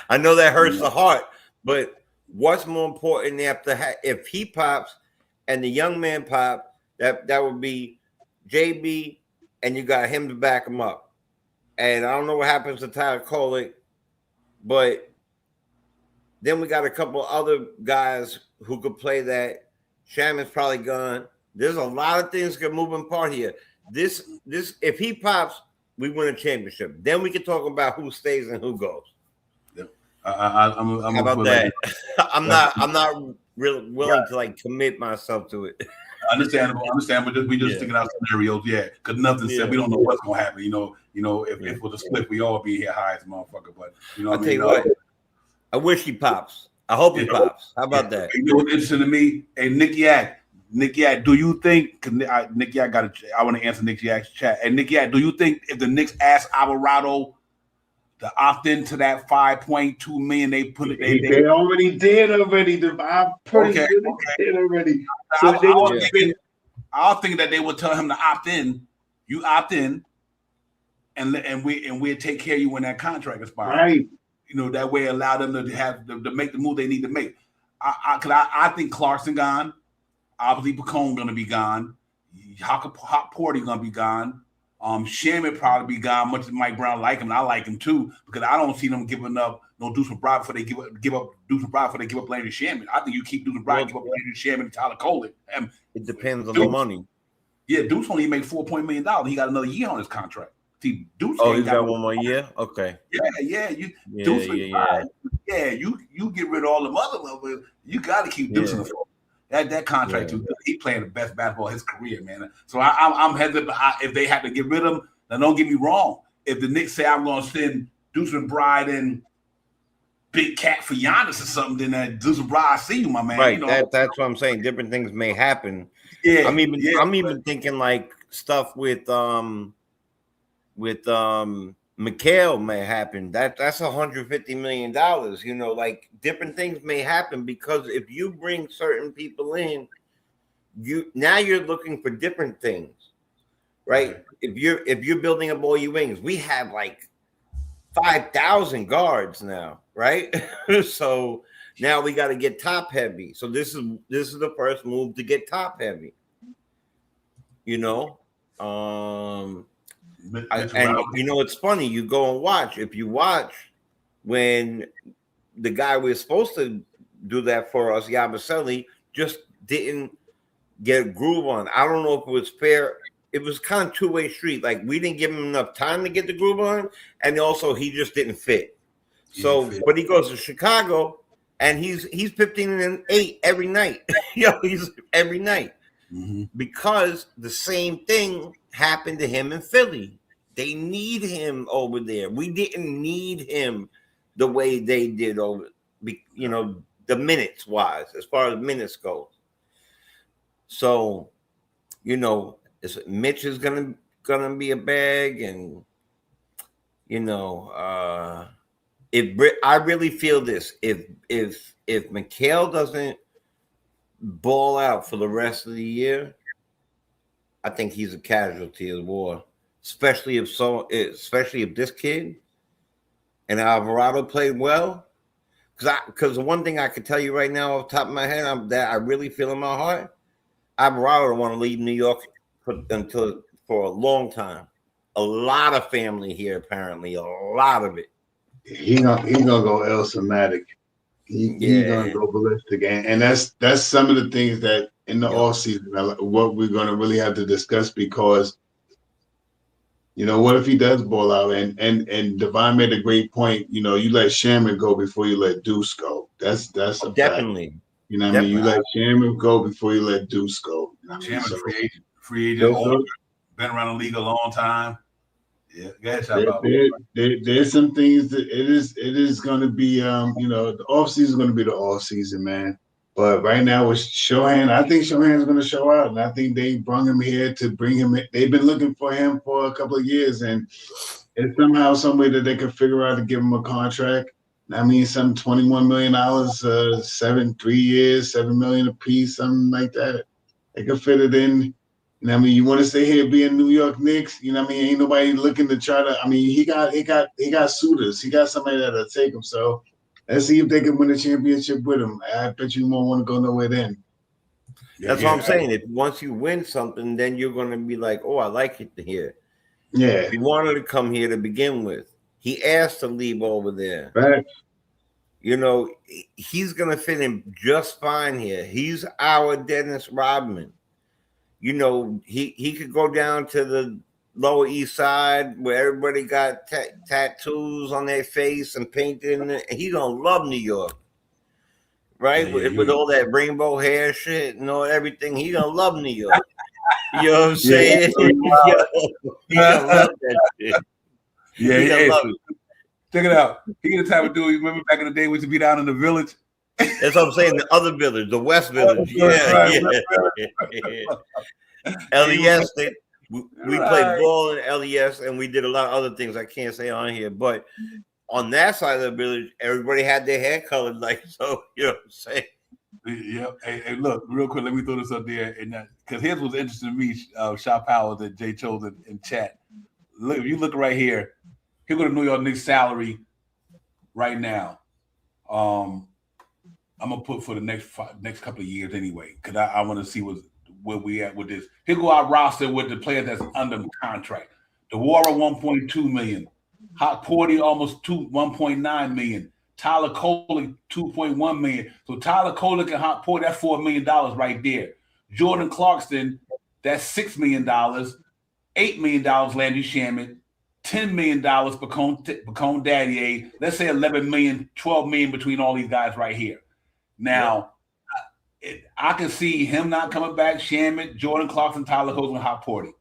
E: I know that hurts the heart, but what's more important if he pops and the young man pop, that would be JB, and you got him to back him up. And I don't know what happens to Tyler Kolick, but then we got a couple other guys who could play that. Shaman's probably gone. There's a lot of things that move in part here. This, if he pops, we win a championship. Then we can talk about who stays and who goes.
B: Yep. I'm
E: How about that? I'm not really willing to like commit myself to it.
B: Understandable. We just thinking out scenarios, because nothing said. We don't know what's gonna happen. If with a split, we all be here high as a motherfucker. But
E: I'll tell you what. I wish he pops. I hope he pops. How about that?
B: You know what's interesting to me? Hey, Nick Yak, do you think? Nick Yak I want to answer Nick Yak's chat. And Nick Yak, do you think if the Knicks asked Alvarado to opt into that $5.2 million, they put it?
D: They already did already. I'm pretty sure they did already. So
B: I was thinking that they would tell him to opt in. You opt in, and we'll take care of you when that contract expires.
D: Right.
B: You know, that way allow them to have to make the move they need to make. I think Clarkson gone. Obviously, Pacone gonna be gone. Hot Porty gonna be gone. Shaman probably be gone. Much as Mike Brown like him, and I like him too, because I don't see them giving up no Deuce McBride before they give up Deuce McBride before they give up Landry Shaman. I think you keep Deuce McBride, give up Landry Shaman and Tyler Coley.
E: It depends on the money.
B: Yeah, Deuce only made $4 million. He got another year on his contract. See, Deuce.
E: Oh, he got one more year. Okay.
B: Yeah. Deuce McBride. Yeah, you get rid of all the other. You got to keep Deuce in the floor. That contract too. He playing the best basketball of his career, man. So I'm hesitant. If they have to get rid of him, now don't get me wrong. If the Knicks say I'm going to send Deuce McBride and Big Cat for Giannis or something, then Deuce McBride, I see you, my man.
E: Right.
B: You know?
E: That's what I'm saying. Different things may happen.
B: Yeah.
E: I'm even thinking like stuff with McHale may happen. That's $150 million. You know, like different things may happen because if you bring certain people in, you're looking for different things, right? If you're building up all your wings, we have like 5,000 guards now, right? So now we got to get top heavy. So this is the first move to get top heavy. You know, and you know it's funny. You go and watch. If you watch when the guy was supposed to do that for us, Yabusele, just didn't get a groove on. I don't know if it was fair. It was kind of two-way street. Like we didn't give him enough time to get the groove on, and also he just didn't fit. But he goes to Chicago, and he's 15-8 every night. He's every night. Mm-hmm. Because the same thing happened to him in Philly. They need him over there. We didn't need him the way they did over, you know, the minutes wise, as far as minutes go. So, you know, Mitch is gonna be a bag, and you know, I really feel this. If McHale doesn't ball out for the rest of the year, I think he's a casualty of the war. Especially if this kid and Alvarado played well. Because the one thing I could tell you right now off the top of my head that I really feel in my heart, Alvarado don't want to leave New York for a long time. A lot of family here, apparently, a lot of it.
D: He gonna go El Somatic. He's gonna go ballistic, and that's some of the things that in the off season, what we're gonna really have to discuss, because you know, what if he does ball out? And Devon made a great point. You know, you let Shaman go before you let Deuce go. That's a
E: definitely.
D: fact. You know what I mean? You let Shaman go before you let Deuce go. You know
B: Shaman, free agent, been around the league a long time. Yeah,
D: there's some things that it is going to be. You know, the off season is going to be the off season, man. But right now with Shohan, I think Shohan's going to show out, and I think they brought him here to bring him in. They've been looking for him for a couple of years, and it's somehow, some way that they could figure out to give him a contract. I mean, some $21 million, 3 years, $7 million a piece, something like that. They could fit it in. You know what I mean? You want to stay here, be in New York Knicks? You know what I mean? Ain't nobody looking to try to. I mean, he got suitors. He got somebody that'll take him. So let's see if they can win a championship with him. I bet you won't want to go nowhere then.
E: That's what I'm saying. If once you win something, then you're going to be like, oh, I like it here.
D: Yeah.
E: He wanted to come here to begin with. He asked to leave over there.
D: Right.
E: You know, he's going to fit in just fine here. He's our Dennis Rodman. You know, he could go down to the Lower East Side where everybody got tattoos on their face and painted in it. He's going to love New York. Right? With all that rainbow hair shit and all everything. He's going to love New York. You know what I'm saying? He's going to love that shit.
B: Yeah, he's going to love it. Check it out. He's the type of dude, you remember back in the day we used to be down in the village?
E: That's what I'm saying. The other village, the West Village. Yeah. LES, we played ball in LES, and we did a lot of other things I can't say on here. But on that side of the village, everybody had their hair colored like so. You know what I'm saying?
B: Yeah. Hey, look, real quick, let me throw this up there, and because here's what's interesting to me, Shaw Powell that Jay chose in chat. Look, if you look right here, here go the New York Knicks salary right now. I'm gonna put for the next couple of years anyway, because I want to see where we at with this. Here go our roster with the players that's under contract. DeWara 1.2 million, Hot Porty almost 1.9 million, Tyler Kolek 2.1 million. So Tyler Kolek and Hot Porty, that's $4 million right there. Jordan Clarkson, that's $6 million, $8 million Landry Shamet, $10 million Bacone Daddier. Let's say 11 million, 12 million between all these guys right here. Now, I can see him not coming back. Shamet, Jordan Clarkson, Tyler Kolek, and Hot Porty.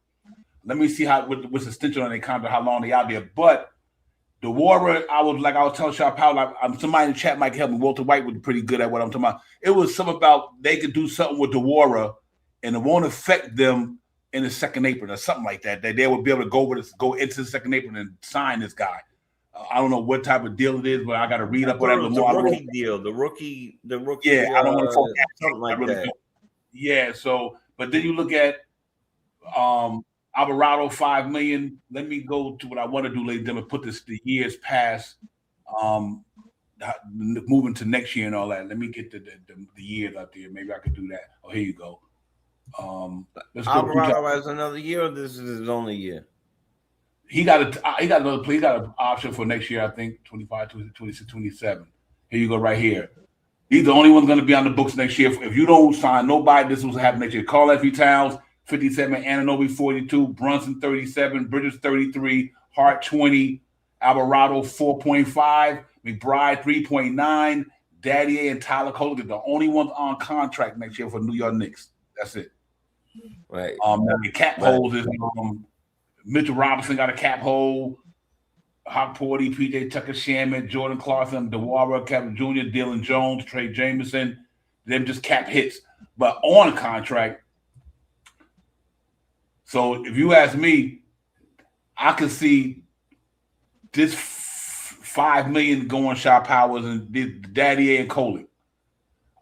B: Let me see what's the extension on their contract, how long they out there. But the Warrior, I was telling Shaw Powell, somebody in the chat might help me. Walter White was pretty good at what I'm talking about. It was something about they could do something with the Warrior, and it won't affect them in the second apron or something like that. That they would be able to go into the second apron and sign this guy. I don't know what type of deal it is, but I got to read up whatever.
E: The rookie deal, the rookie.
B: Yeah, I don't want to forget
E: something like that.
B: Don't. Yeah. So, but then you look at Alvarado $5 million. Let me go to what I want to do, ladies and gentlemen. Put the years past, moving to next year and all that. Let me get the years out there. Maybe I could do that. Oh, here you go.
E: Alvarado has another year, or this is his only year?
B: He got another play. He got an option for next year, I think, 25, 26, 27. Here you go, right here. He's the only one going to be on the books next year. If you don't sign nobody, this is what's happening next year. Carl Anthony Towns, 57, Anunoby, 42, Brunson, 37, Bridges, 33, Hart, 20, Alvarado, 4.5, McBride, 3.9, Daddier and Tyler Kolek are the only ones on contract next year for New York Knicks. That's it.
E: Right.
B: Now the cap hold is Mitchell Robinson got a cap hold. Hot Porty, PJ Tucker, Shamet, Jordan Clarkson, DeWara, Kevin Jr., Dylan Jones, Trey Jameson. Them just cap hits, but on contract. So if you ask me, I could see this $5 million going Shaw Powers and Daddier and Kolek.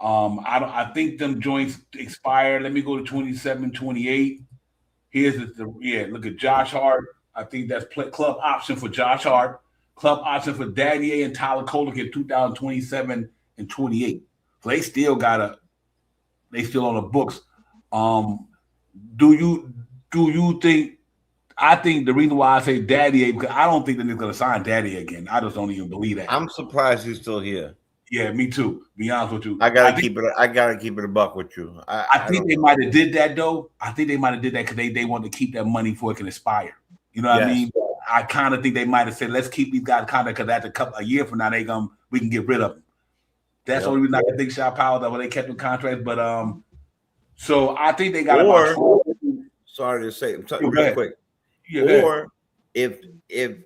B: I think them joints expire. Let me go to 27, 28. Here's look at Josh Hart. I think that's club option for Josh Hart. Club option for Daddier and Tyler Kolek in 2027 and 28. So they still on the books. Do you think? I think the reason why I say Daddier, because I don't think that they're going to sign Daddier again. I just don't even believe that.
E: I'm surprised he's still here.
B: Yeah, me too. Be honest with you,
E: I gotta keep it a buck with you.
B: I think they might have did that though. I think they might have did that because they want to keep that money before it can expire. You know what I mean? I kind of think they might have said, "Let's keep these guys contract because after a year from now we can get rid of them." That's the only reason I can think Shaw Powell that when they kept the contract. But so I think they got
E: sorry to say,
B: real
E: quick.
B: Yeah,
E: or if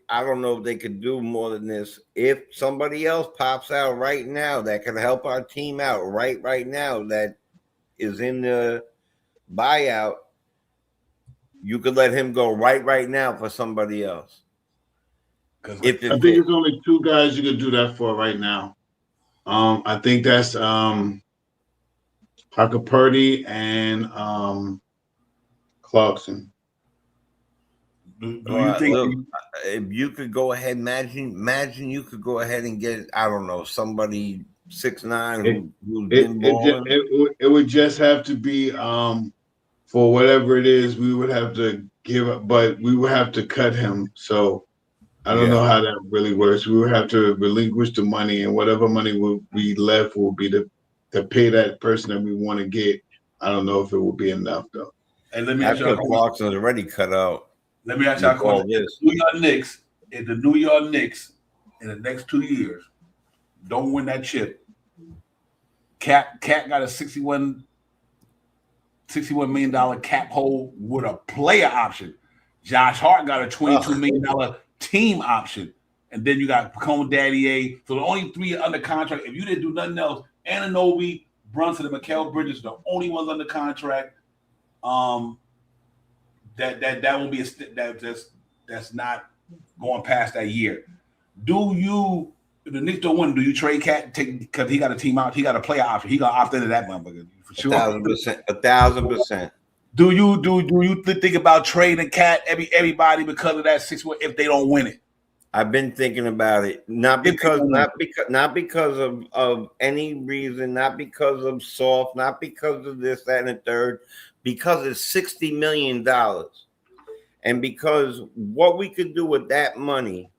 E: I don't know if they could do more than this, if somebody else pops out right now that can help our team out right now that is in the buyout, you could let him go right now for somebody else.
D: I think it's only two guys you could do that for right now. I think that's Parker Purdy and Clarkson.
B: Do you think?
E: Look, if you could go ahead, imagine you could go ahead and get, I don't know, somebody 6'9" who's been balling.
D: It would just have to be for whatever it is we would have to give up, but we would have to cut him. So I don't know how that really works. We would have to relinquish the money, and whatever money will be left will be to pay that person that we want to get. I don't know if it will be enough though.
B: And let me ask you,
E: Clarkson's already cut out.
B: Let me ask you a question. If the New York Knicks in the next 2 years don't win that chip, Cat got a $61 million cap hold with a player option. Josh Hart got a $22 million team option. And then you got Bacone Daddier. So the only three under contract. If you didn't do nothing else, Anunoby, Brunson, and Mikal Bridges, the only ones under contract. That won't be that's not going past that year. Do you the Knicks don't win, do you trade Cat because he got a team out? He got a player option. He got opt into that motherfucker for sure.
E: 1,000%. 1,000%.
B: Do you think about trading Cat everybody because of that 6-1 if they don't win it?
E: I've been thinking about it, not because of any reason, not because of soft, not because of this, that, and the third, because it's $60 million, and because what we could do with that money,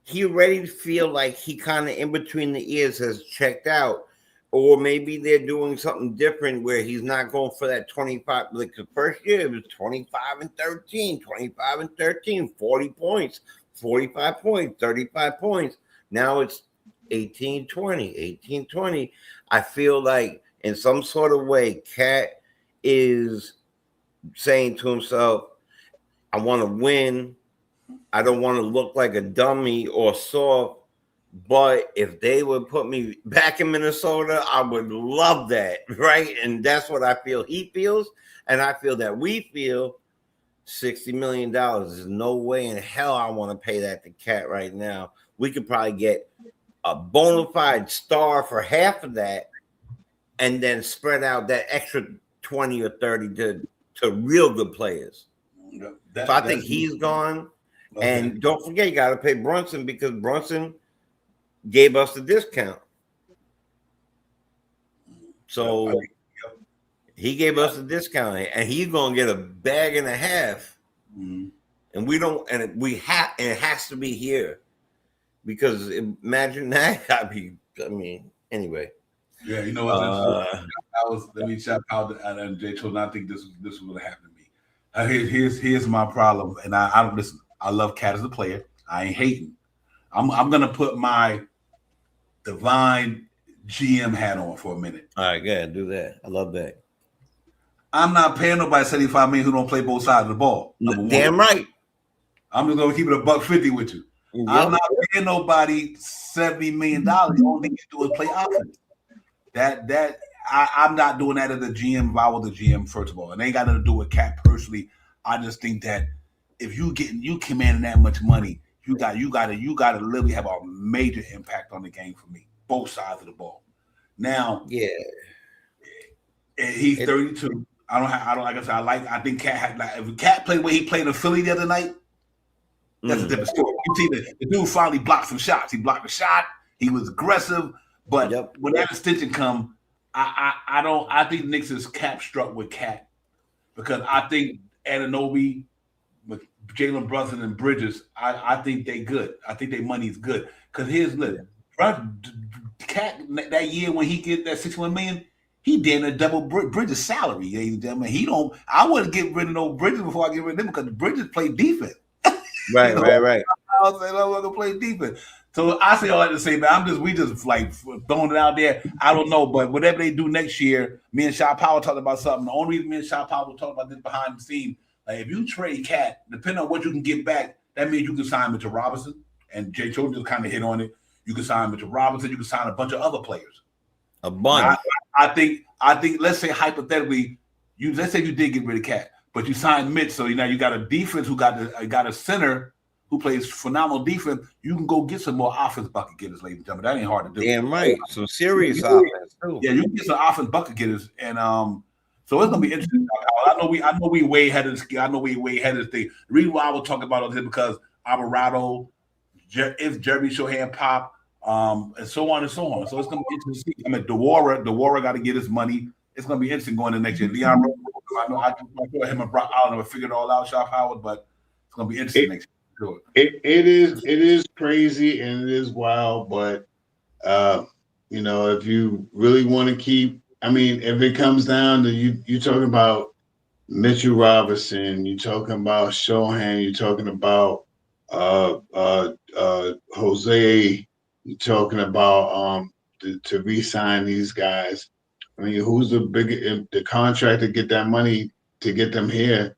E: he already feel like he kind of in between the ears has checked out. Or maybe they're doing something different where he's not going for that 25. Like the first year, it was 25 and 13, 25 and 13, 40 points, 45 points, 35 points. Now it's 18, 20, 18, 20. I feel like in some sort of way, Cat is saying to himself, I want to win. I don't want to look like a dummy or soft. But if they would put me back in Minnesota, I would love that, right? And that's what I feel he feels, and I feel that we feel. $60 million. There's no way in hell I want to pay that to Cat right now. We could probably get a bona fide star for half of that, and then spread out that extra 20 or 30 to real good players. So I think he's gone. Okay. And don't forget, you got to pay Brunson because Brunson gave us the discount. So he gave us a discount, and he's gonna get a bag and a half. Mm-hmm. And we don't, and it has to be here because imagine that. Anyway.
B: Yeah, you know what? Let me shout out to Jay Cho. I think this was gonna happen to me. Here's my problem, and I don't listen. I love Cat as a player. I ain't hating. I'm gonna put my divine GM hat on for a minute.
E: All right, yeah, do that. I love that.
B: I'm not paying nobody $75 million who don't play both sides of the ball.
E: Damn right.
B: I'm just gonna keep it $150 with you. Yep. I'm not paying nobody $70 million. The only thing you do is play offense. I'm not doing that as a GM. If I was a GM, first of all, and it ain't got nothing to do with Cat personally. I just think that if you commanding that much money, you got to literally have a major impact on the game for me, both sides of the ball. Now, yeah, he's 32. I don't like I said. I think Cat if Cat played where he played in Philly the other night, that's a different story. You see the dude finally blocked some shots. He blocked a shot. He was aggressive, but when that extension come, I think Knicks is cap struck with Cat because I think Anunoby with Jalen Brunson and Bridges, I think they good. I think their money is good. Because Cat that year when he get that $61 million, he did a double Bridges salary, ladies and gentlemen. I wouldn't get rid of no Bridges before I get rid of them because Bridges play defense.
E: Right, right.
B: I was saying I'm gonna play defense. So I say all that to say, man, we just like throwing it out there. I don't know, but whatever they do next year, me and Shaw Powell talked about something. The only reason me and Shaw Powell talk about this behind the scenes, like if you trade Cat, depending on what you can get back, that means you can sign Mitchell Robinson. And Jay Cho just kind of hit on it. You can sign Mitchell Robinson. You can sign a bunch of other players.
E: A bunch.
B: I think. Let's say hypothetically, let's say you did get rid of Cat, but you signed Mitch, so now you got a defense who got a center who plays phenomenal defense. You can go get some more offense bucket getters, ladies and gentlemen. That ain't hard to do.
E: Damn right, some serious offense too.
B: Yeah, you can get some offense bucket getters, and so it's gonna be interesting. I know we way ahead of the. I know we way ahead of the thing. The reason why I will talk about this because Alvarado, if Jeremy Shohan pop, and so on and so on. So it's gonna be interesting to see. I mean, Dewara got to get his money. It's gonna be interesting going to next year. Leon, I know I thought him and Brock Allen have figured it all out, Shop Howard, but it's gonna be interesting next year. Sure.
D: It is crazy and it is wild, but if you really want to keep, I mean, if it comes down to you talking about Mitchell Robinson, you talking about Shohan, you talking about Jose, you talking about to re-sign these guys. I mean, who's the contract to get that money to get them here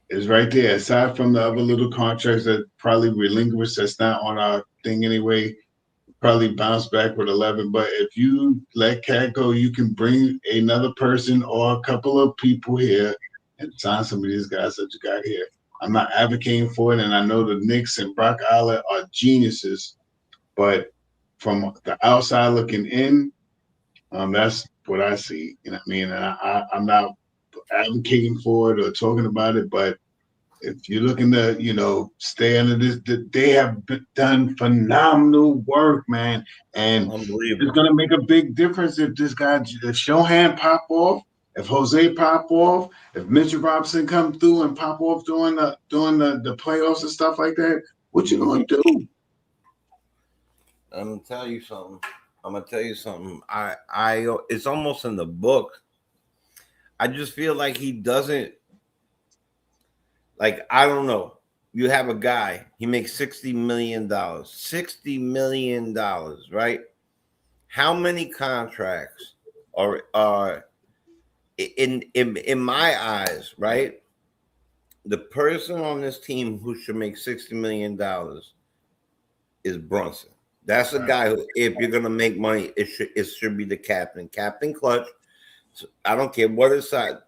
D: is right there. Aside from the other little contracts that probably relinquish, that's not on our thing anyway, probably bounce back with 11. But if you let Cat go, you can bring another person or a couple of people here and sign some of these guys that you got here. I'm not advocating for it, and I know the Knicks and Brock Allen are geniuses, but from the outside looking in, that's what I see. You know what I mean? And I'm not advocating for it or talking about it, but if you're looking to, stay under this, they have done phenomenal work, man. And it's
E: Unbelievable.
D: going to make a big difference if this guy, if Shohan pop off, if Jose pop off, if Mitchell Robinson come through and pop off during the playoffs and stuff like that. What you gonna do?
E: I'm gonna tell you something. I it's almost in the book. I just feel like he doesn't. Like, I don't know. You have a guy, he makes $60 million. $60 million, right? How many contracts are in my eyes, right? The person on this team who should make $60 million is Brunson. That's a guy who, if you're gonna make money, it should be the captain. Captain Clutch. So I don't care what his side,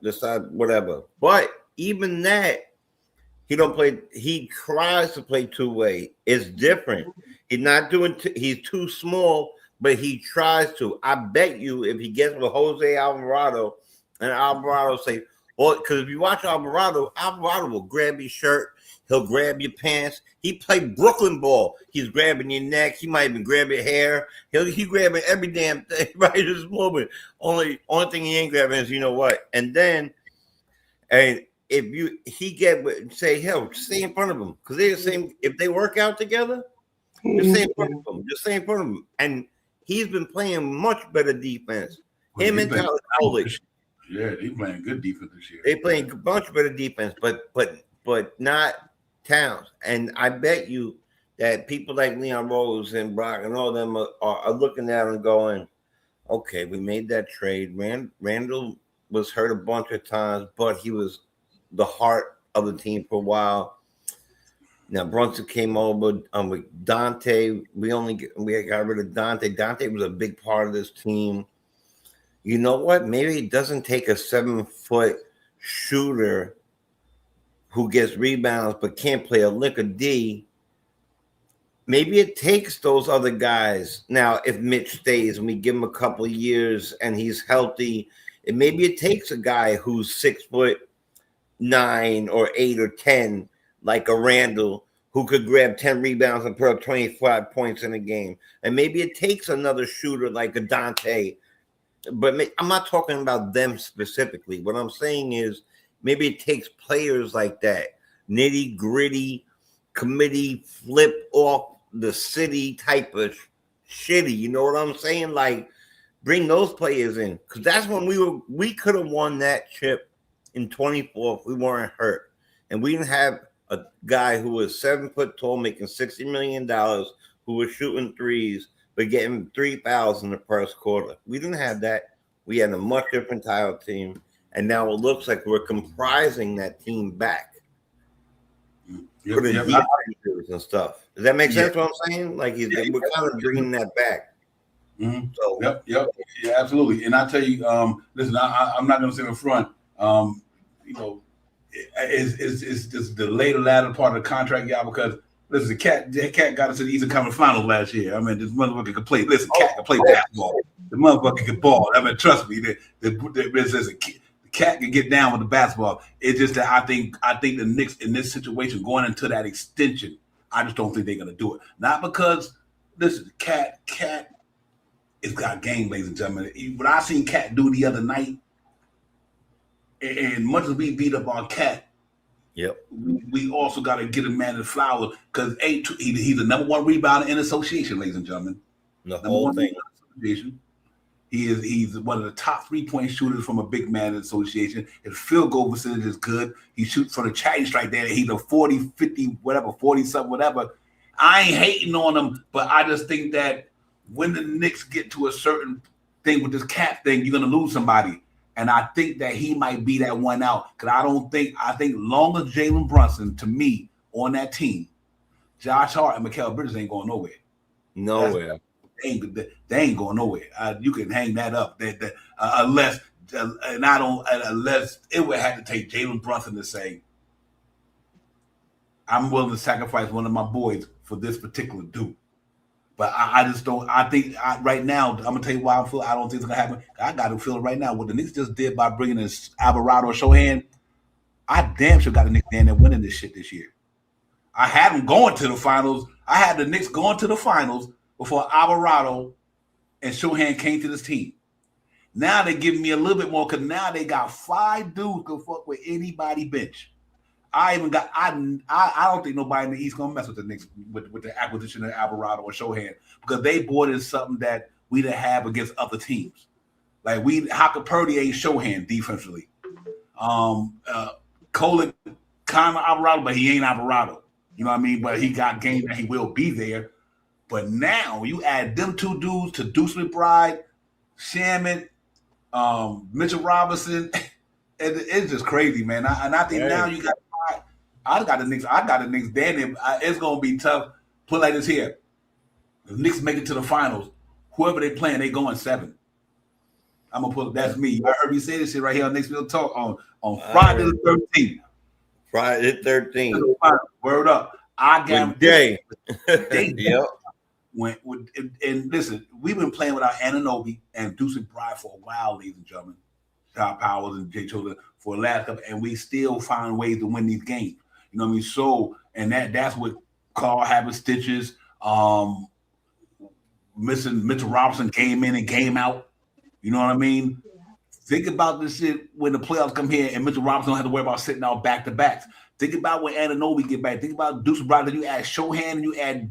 E: whatever. But even that, he don't play. He tries to play two-way. It's different. He's not doing. He's too small, but he tries to. I bet you, if he gets with Jose Alvarado, and Alvarado say, "Well," because if you watch Alvarado will grab your shirt. He'll grab your pants. He played Brooklyn ball. He's grabbing your neck. He might even grab your hair. He grabbing every damn thing right at this moment. Only thing he ain't grabbing is, you know what? And then, if say, hell, stay in front of him, because they're the same. If they work out together, just stay in front of him. Just stay in front of him. And he's been playing much better defense. Him and Tyler College.
B: Yeah, he's playing good defense this year.
E: They playing much better defense, but not Towns. And I bet you that people like Leon Rose and Brock and all of them are looking at him going, okay, we made that trade. Randall was hurt a bunch of times, but he was the heart of the team for a while. Now Brunson came over with Dante. We got rid of Dante. Dante was a big part of this team. You know what? Maybe it doesn't take a 7-foot shooter who gets rebounds but can't play a lick of D. Maybe it takes those other guys. Now, if Mitch stays and we give him a couple of years and he's healthy, maybe it takes a guy who's 6'9" or 8 or 10, like a Randall, who could grab 10 rebounds and put up 25 points in a game. And maybe it takes another shooter like a Dante. But I'm not talking about them specifically. What I'm saying is maybe it takes players like that, nitty gritty, committee, flip off the city type of shitty. You know what I'm saying? Like, bring those players in, because that's when we could have won that chip in 24 if we weren't hurt, and we didn't have a guy who was 7 foot tall making $60 million, who was shooting threes but getting 3 fouls in the first quarter. We didn't have that. We had a much different title team, and now it looks like we're comprising that team back. Putting defenses and stuff. Does that make sense? What I'm saying? Like we're kind of bringing that back.
B: Mm-hmm. So, yep, yeah, absolutely. And I tell you, listen, I'm not going to say in front. It's just the latter part of the contract, y'all, because listen, the cat got us to the Eastern Conference Finals last year. I mean, this motherfucker could play. Listen, cat can play basketball. The motherfucker can ball. I mean, trust me. The cat can get down with the basketball. It's just that I think the Knicks in this situation going into that extension, I just don't think they're gonna do it. Not because listen, cat it's got game, ladies and gentlemen. What I seen Cat do the other night, and much as we beat up on Cat,
E: yep,
B: we also got to get a man the flower because he's the number one rebounder in association, ladies and gentlemen.
E: The whole thing.
B: He's one of the top 3-point shooters from a big man in the association. His field goal percentage is good. He shoots from the charity strike there. He's a 40, 50, whatever, 40-something, whatever. I ain't hating on him, but I just think that when the Knicks get to a certain thing with this Cat thing, you're going to lose somebody. And I think that he might be that one out. Because I think long as Jalen Brunson, to me, on that team, Josh Hart and Mikal Bridges ain't going nowhere.
E: Nowhere.
B: They ain't going nowhere. You can hang that up. Unless it would have to take Jalen Brunson to say, I'm willing to sacrifice one of my boys for this particular dude. But I just don't. I think right now, I'm gonna tell you why I feel I don't think it's gonna happen. I got to feel it right now. What the Knicks just did by bringing this Alvarado or Shohan, I damn sure got the Knicks in there winning this shit this year. I had them going to the finals. I had the Knicks going to the finals before Alvarado and Shohan came to this team. Now they're giving me a little bit more because now they got 5 dudes to fuck with anybody bench. I don't think nobody in the East gonna mess with the Knicks with the acquisition of Alvarado or Shohan because they brought in something that we didn't have against other teams. Like Haka Purdy ain't Shohan defensively. Colin kind of Alvarado, but he ain't Alvarado. You know what I mean? But he got game that he will be there. But now you add them 2 dudes to Deuce McBride, Shaman, Mitchell Robinson. It's just crazy, man. I think now you got. I got the Knicks. Then it's gonna be tough. Put like this here: the Knicks make it to the finals. Whoever they playing, they going 7. I'm gonna put. That's me. I heard you say this shit right here on Knicks Field Talk on Friday the 13th.
E: Friday the 13th.
B: Word up! I got
E: Jay.
B: Yep. And listen, we've been playing without Anunoby and Deuce McBride for a while, ladies and gentlemen. Todd Powers and Jay Chola for the last couple, and we still find ways to win these games. You know what I mean? So, and that's what Carl having stitches, missing Mitchell Robinson game in and game out. You know what I mean? Think about this shit when the playoffs come here and Mitchell Robinson don't have to worry about sitting out back-to-backs. Think about when Anunoby get back. Think about Deuce McBride. Then you add Shohan and you add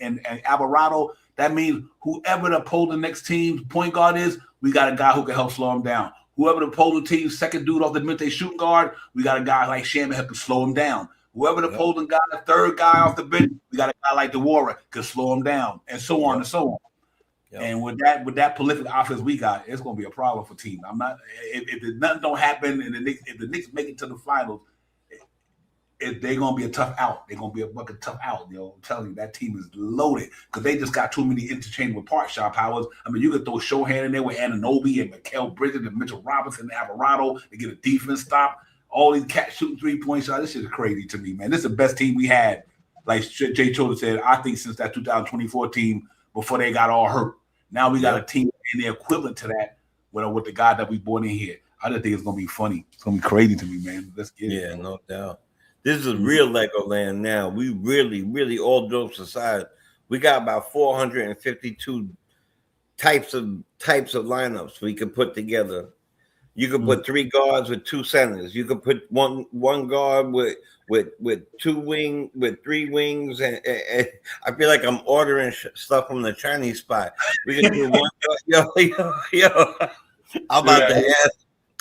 B: and Alvarado. That means whoever the opposing next team's point guard is, we got a guy who can help slow him down. Whoever the opposing team's second dude off the bench they shooting guard, we got a guy like Shaman who can slow him down. Whoever the opposing guy, the third guy off the bench, we got a guy like the Warrior can slow him down, and so on and so on. Yep. And with that prolific offense we got, it's going to be a problem for teams. I'm not if nothing don't happen and if the Knicks make it to the finals, they're going to be a tough out. They're going to be a bucket tough out. You know, I'm telling you, that team is loaded because they just got too many interchangeable parts, Shaw Powers. I mean, you could throw Shohan in there with Anunoby and Mikal Bridges and Mitchell Robinson and Alvarado to get a defense stop. All these cats shooting 3-point shots. This shit is crazy to me, man. This is the best team we had. Like Jay Chola said, I think since that 2024 team before they got all hurt. Now we got a team in the equivalent to that with the guy that we brought in here. I just think it's going to be funny. It's going to be crazy to me, man. Let's get it.
E: Yeah, no doubt. This is real Lego land now. We really, all jokes aside, we got about 452 types of lineups we could put together. You could put 3 guards with 2 centers. You could put one guard with 3 wings, and I feel like I'm ordering stuff from the Chinese spot. We can do one. Yo. I was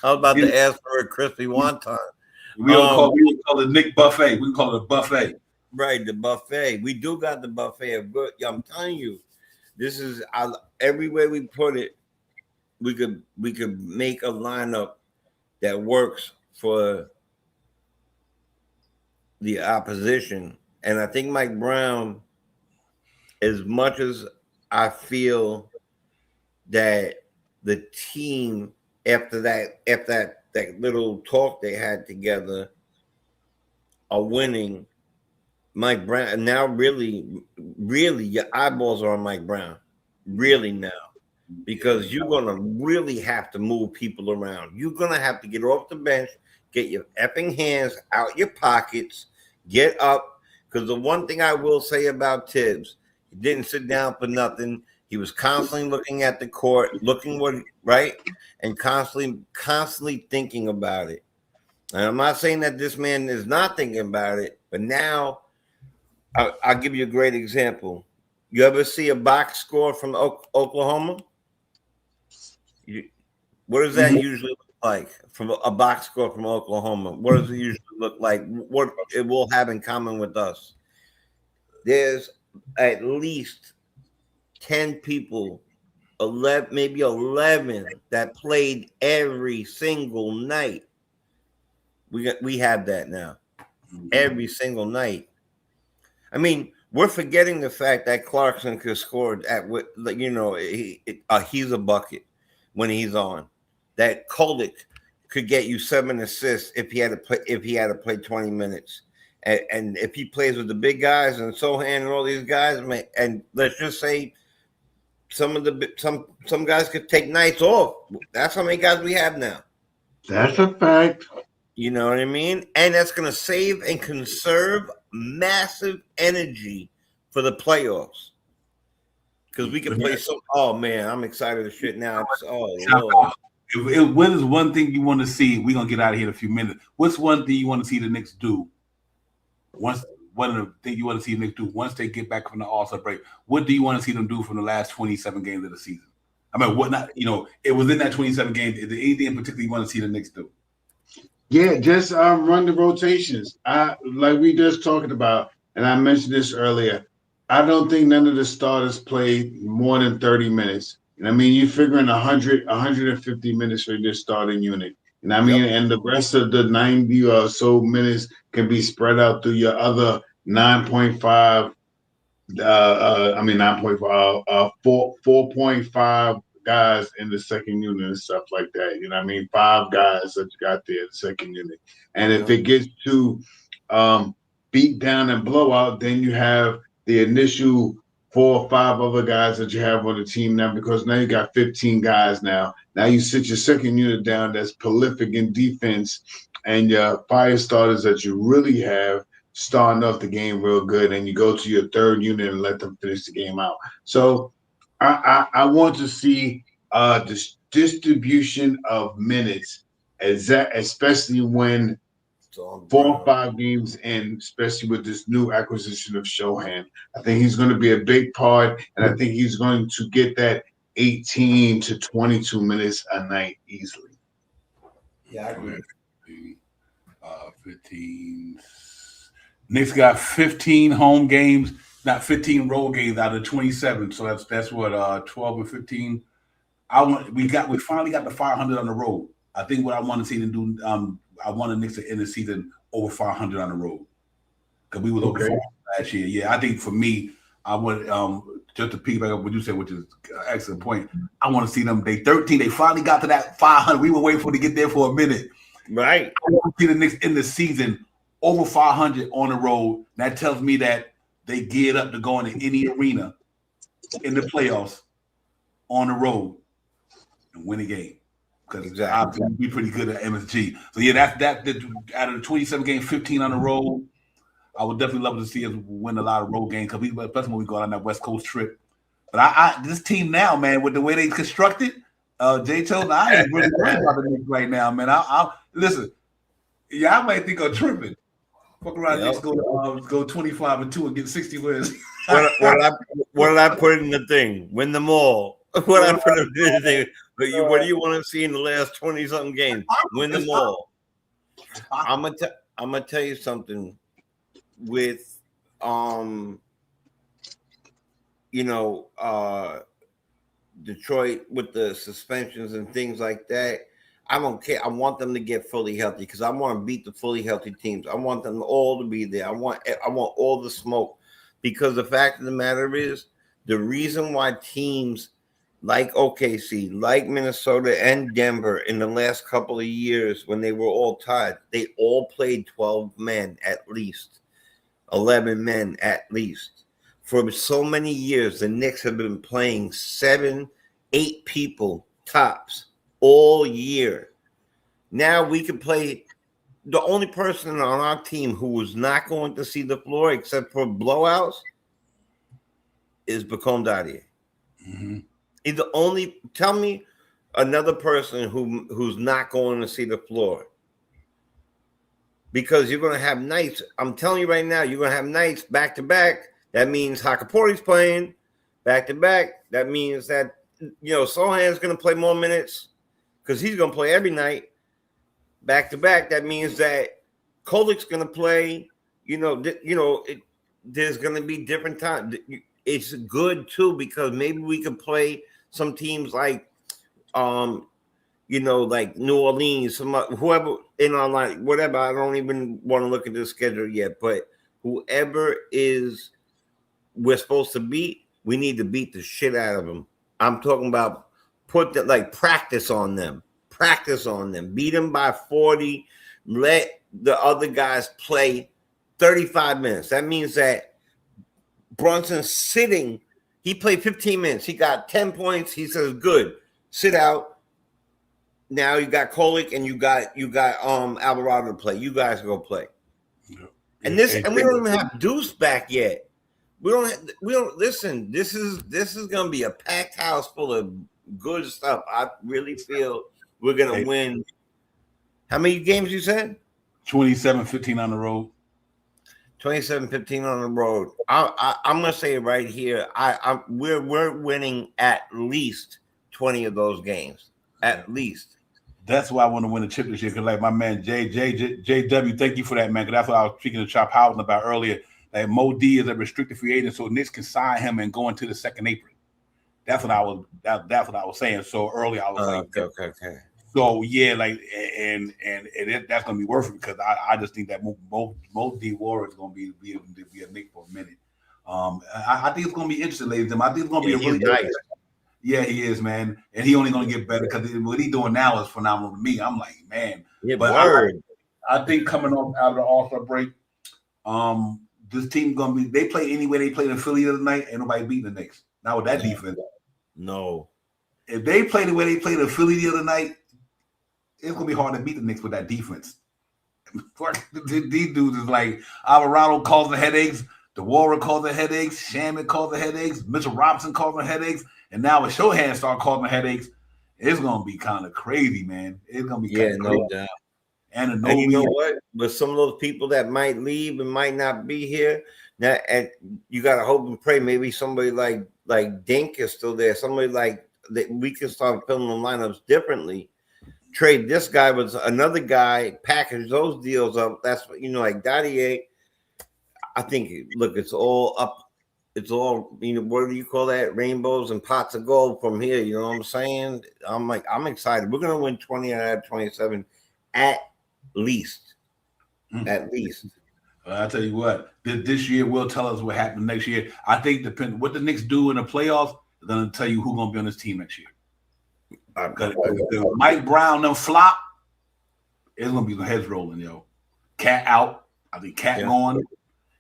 E: about to ask for a crispy wonton.
B: We don't call it Nick buffet. We can call it a buffet.
E: Right, the buffet. We do got the buffet of good. I'm telling you, this is everywhere we put it. We could make a lineup that works for the opposition. And I think Mike Brown, as much as I feel that the team after that little talk they had together are winning, Mike Brown now really your eyeballs are on Mike Brown. Really now. Because you're going to really have to move people around. You're going to have to get off the bench, get your effing hands out your pockets, get up. Because the one thing I will say about Tibbs, he didn't sit down for nothing. He was constantly looking at the court, and constantly thinking about it. And I'm not saying that this man is not thinking about it, but now I'll give you a great example. You ever see a box score from Oklahoma? What does that usually look like from a box score from Oklahoma? What does it usually look like? What it will have in common with us? There's at least 10 people, 11, maybe 11 that played every single night. We have that now, every single night. I mean, we're forgetting the fact that Clarkson could score he's a bucket when he's on. That Kolik could get you 7 assists if he had to play 20 minutes. And if he plays with the big guys and Sohan and all these guys, and let's just say some guys could take nights off. That's how many guys we have now.
D: That's a fact.
E: You know what I mean? And that's going to save and conserve massive energy for the playoffs. Because we can play so. Oh man, I'm excited as shit now. Lord.
B: What is one thing you want to see? We're gonna get out of here in a few minutes. What's one thing you want to see the Knicks do? One of the things you want to see the Knicks do once they get back from the All-Star break. What do you want to see them do from the last 27 games of the season? I mean, what not? It was in that 27 games. Is there anything in particular you want to see the Knicks do?
D: Yeah, just run the rotations. Like we just talking about, and I mentioned this earlier. I don't think none of the starters played more than 30 minutes. And I mean, you're figuring 150 minutes for your starting unit. And I mean, and the rest of the 90 or so minutes can be spread out through your other 9.5. 4.5 guys in the second unit and stuff like that. You know what I mean? 5 guys that you got there in the second unit. And if it gets to beat down and blowout, then you have the initial 4 or 5 other guys that you have on the team now, because now you got 15 guys now. Now you sit your second unit down that's prolific in defense, and your fire starters that you really have starting off the game real good, and you go to your third unit and let them finish the game out. So I want to see this distribution of minutes, especially when 4 or 5 games in, especially with this new acquisition of Shohan. I think he's going to be a big part, and I think he's going to get that 18 to 22 minutes a night easily.
E: Yeah, I agree.
B: 15. Knicks got 15 home games, not 15 road games out of 27. So that's what 12 and 15. We finally got the 500 on the road. I think what I want to see them do. I want the Knicks to end the season over 500 on the road, because we was over 400 last year. Yeah, I think for me, I want just to piggyback up what you said, which is an excellent point. I want to see them. They 13. They finally got to that 500. We were waiting for them to get there for a minute.
E: Right.
B: I want to see the Knicks end the season over 500 on the road. That tells me that they geared up to go into any arena in the playoffs on the road and win a game. Because obviously we'd be pretty good at MSG. So yeah, that out of the 27 games, 15 on the road. I would definitely love to see us win a lot of road games, because especially when we go on that West Coast trip. But this team now, man, with the way they constructed, Jay Chosen, I ain't really worried about the Knicks right now, man. I listen. Yeah, I might think I'm tripping. Fuck around, Knicks go 25 and 2 and get 60 wins.
E: What did I put in the thing? Win them all. What I put in the thing? What do you want to see in the last 20-something games? Win them all. I'm gonna tell you something. With Detroit with the suspensions and things like that, I don't care. I want them to get fully healthy, because I want to beat the fully healthy teams. I want them all to be there. I want all the smoke, because the fact of the matter is, the reason why teams like OKC, like Minnesota and Denver in the last couple of years, when they were all tied, they all played 12 men at least, 11 men at least. For so many years, the Knicks have been playing 7, 8 people tops all year. Now we can play. The only person on our team who was not going to see the floor except for blowouts is Bacon Dadier.
B: Mm-hmm.
E: He's the only. Tell me another person who's not going to see the floor. Because you're going to have nights. I'm telling you right now, you're going to have nights back to back. That means Hakapori's playing back to back. That means that Sohan's going to play more minutes, because he's going to play every night back to back. That means that Kolik's going to play. There's going to be different times. It's good too, because maybe we could play some teams like, like New Orleans, whoever in our line, whatever. I don't even want to look at the schedule yet, but whoever we're supposed to beat, we need to beat the shit out of them. I'm talking about practice on them, beat them by 40, let the other guys play 35 minutes. That means that Brunson's sitting. He played 15 minutes. He got 10 points. He says, "Good, sit out." Now you got Kolick and you got Alvarado to play. You guys go play.
B: Yeah.
E: And we don't even have Deuce back yet. We don't listen. This is gonna be a packed house full of good stuff. I really feel we're gonna win. How many games you said?
B: 27-15 on the road.
E: 27-15 on the road. I'm gonna say it right here. We're winning at least 20 of those games. At least.
B: That's why I want to win the chip this year. Because like my man JW, thank you for that, man. Because that's what I was speaking to Chop Housen about earlier. Like Mo D is a restricted free agent, so Knicks can sign him and go into the second apron. That's what I was saying. So earlier I was
E: okay.
B: So yeah, like and that's gonna be worth it because I just think that Mo D Warrior is gonna be a Knick for a minute. I think it's gonna be interesting, ladies and gentlemen. I think it's gonna be a really
E: nice.
B: Yeah, he is, man, and he only gonna get better because what he's doing now is phenomenal to me. I'm like, man,
E: but
B: I think coming out of the All-Star break, this team gonna be. They play any way they played in Philly the other night. Ain't nobody beating the Knicks. Not with that defense.
E: No.
B: If they play the way they played in Philly the other night, it's gonna be hard to beat the Knicks with that defense. These dudes is like Alvarado causing headaches, DeWarrick causing headaches, Shaman causing headaches, Mitchell Robinson causing headaches, and now if Shohan start causing headaches, it's gonna be kind of crazy, man. It's gonna be
E: no doubt.
B: And
E: you know what? With some of those people that might leave and might not be here, that and you gotta hope and pray maybe somebody like Dink is still there. Somebody like that we can start filling the lineups differently. Trade this guy with another guy, package those deals up. That's what like Dadier. I think it's all up. It's all what do you call that? Rainbows and pots of gold from here. You know what I'm saying? I'm excited. We're gonna win 20 out of 27 at least. At least.
B: I'll tell you what, this year will tell us what happened next year. I think depending what the Knicks do in the playoffs, they're gonna tell you who's gonna be on this team next year. If Mike Brown them flop, it's gonna be the heads rolling, yo. Cat out. I think Cat going.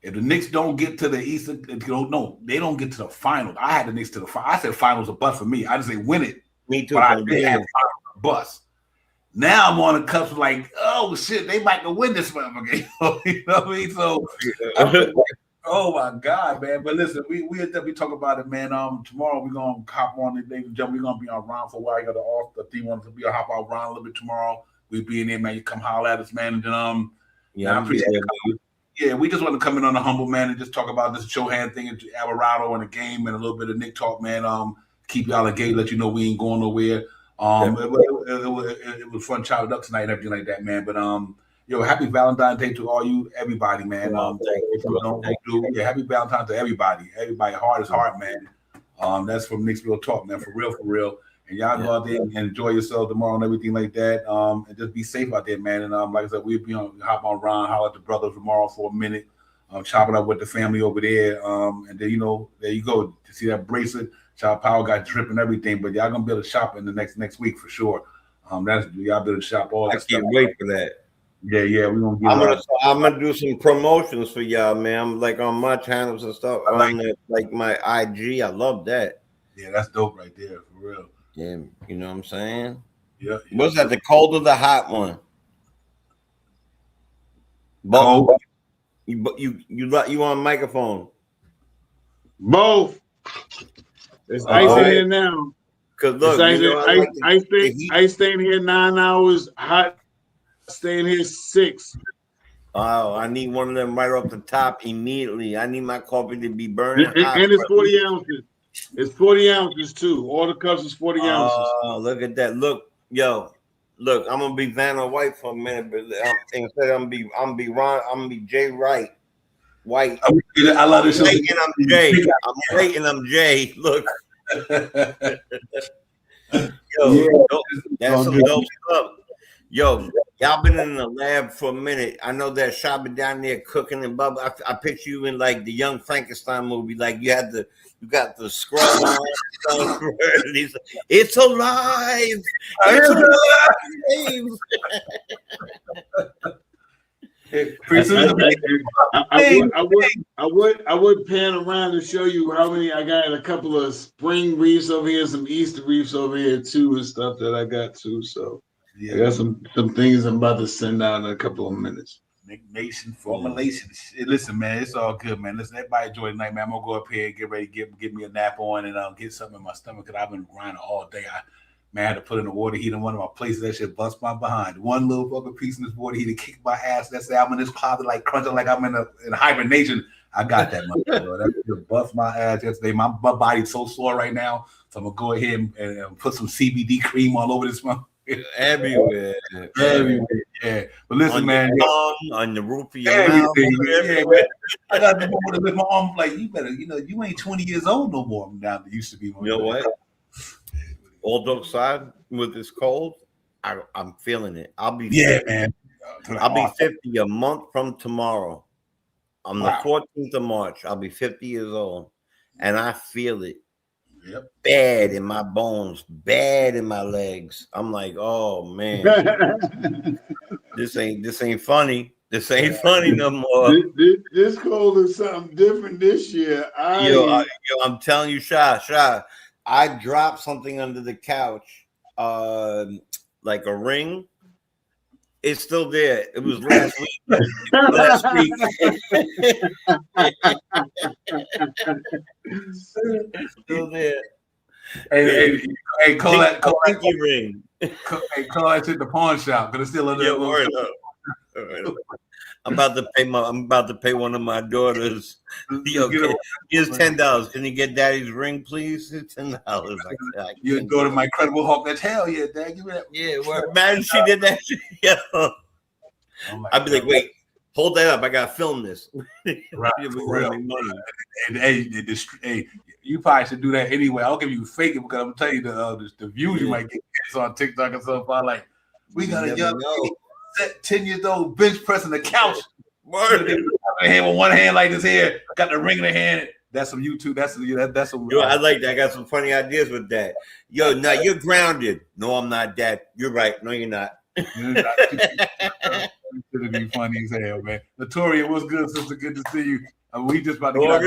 B: If the Knicks don't get to the Eastern, they don't get to the finals. I had the Knicks to the finals. I said finals a bust for me. I just say win it.
E: Me too.
B: But I did have a bust. Now I'm on the cusp like, oh shit, they might win this motherfucker. You know what I mean? So, oh my God, man. But listen, we'll definitely talk about it, man. Tomorrow we're gonna hop on, ladies and gentlemen. We're gonna be on Ron for a while. I got the team wants to be a hop out Ron a little bit tomorrow. We'll be in there, man. You come holler at us, man. And then I appreciate it. Yeah, we just want to come in on a humble, man, and just talk about this Shohan thing and Alvarado and the game and a little bit of Knick talk, man. Keep y'all engaged, let you know we ain't going nowhere. It was fun chopping up tonight and everything like that, man. But happy Valentine's Day to all you, everybody, man. Happy Valentine's to everybody. Everybody, heart is heart, man. That's from Knicks Real Talk, man. For real. And y'all go out there and enjoy yourself tomorrow and everything like that. And just be safe out there, man. And like I said, we'll be hop on Ron, holler at the brothers tomorrow for a minute, chopping up with the family over there. And then there you go. To see that bracelet, Child Power got drip and everything. But y'all gonna be able to shop in the next week for sure. That's y'all be able to shop all that stuff.
E: I can't wait for that.
B: Yeah, we're gonna
E: I'm gonna do some promotions for y'all, man. I'm like on my channels and stuff. Like my IG. I love that.
B: Yeah, that's dope right there, for real.
E: Yeah, you know what I'm saying?
B: Yeah.
E: What's that? The cold or the hot one?
B: Both.
E: You on microphone?
D: Both. It's ice in here now.
E: Cause look,
D: I staying here 9 hours. Hot, staying here 6.
E: Oh, I need one of them right off the top immediately. I need my coffee to be burning hot.
D: And it's 40 ounces. It's 40 ounces too. All the cups is 40 ounces.
E: Oh, look at that! Look, I'm gonna be Vanna White for a minute, but instead I'm gonna be Ron. I'm gonna be Jay Wright. White.
B: I love this.
E: I'm Jay. I'm waiting. I'm Jay. Look. That's some dope stuff. Yo, y'all been in the lab for a minute. I know that shop been down there cooking and bubble. I picture you in like the Young Frankenstein movie. Like you got the scrub on. It's alive. It's alive.
B: Pretty soon,
D: I would pan around to show you how many I got. A couple of spring reefs over here, some Easter reefs over here too, and stuff that I got too. So I got some things I'm about to send out in a couple of minutes.
B: Nation formulation. Listen, man, it's all good, man. Listen, everybody enjoy the night, man. I'm gonna go up here and get ready, get me a nap on, and get something in my stomach because I've been grinding all day. I had to put in the water heater in one of my places. That shit bust my behind. One little fucking piece in this water heater kicked my ass. That's I'm in this closet like crunching like I'm in hibernation. I got that, that shit bust my ass yesterday. My body's so sore right now, so I'm gonna go ahead and put some CBD cream all over this one.
E: Everywhere.
B: Yeah. But listen,
E: on
B: man,
E: on the roof of your mouth.
B: Yeah, I got the moment to lift my arm like you better, you ain't 20 years old no more now that used to be.
E: You know what? All jokes aside, with this cold, I'm feeling it. I'll be 50.
B: Man.
E: I'll be 50 a month from tomorrow. On the 14th of March, I'll be 50 years old, and I feel it.
B: Yep.
E: Bad in my bones, bad in my legs. I'm like, oh man, this ain't funny. This ain't funny no more.
D: This cold is something different this year.
E: I'm telling you, Sha, I dropped something under the couch, like a ring. It's still there. It was last week. It's still there.
B: Hey, call that
E: ring.
B: Call that shit the pawn shop, but it's still under the
E: word up. I'm about to pay one of my daughters. Here's $10. Can you get daddy's ring, please? It's $10.
B: Your daughter, my Incredible Hulk. That's hell yeah, Dad. Give me that.
E: Yeah, imagine she did that shit. I'd be like, wait, hold that up. I gotta film this.
B: Right, and hey, you probably should do that anyway. I'll give you fake it because I'm telling you the views you might get on TikTok and stuff. Like, we got a young 10 years old bench pressing the couch. Word. With one hand like this here, got the ring in the hand. That's some YouTube. That's some.
E: Yo, I like that. I got some funny ideas with that. Yo, now you're grounded. No, I'm not, Dad. You're right. No, you're not.
B: It's gonna be funny as hell, man. Latoria, what's good, sister? Good to see you. We just about to get out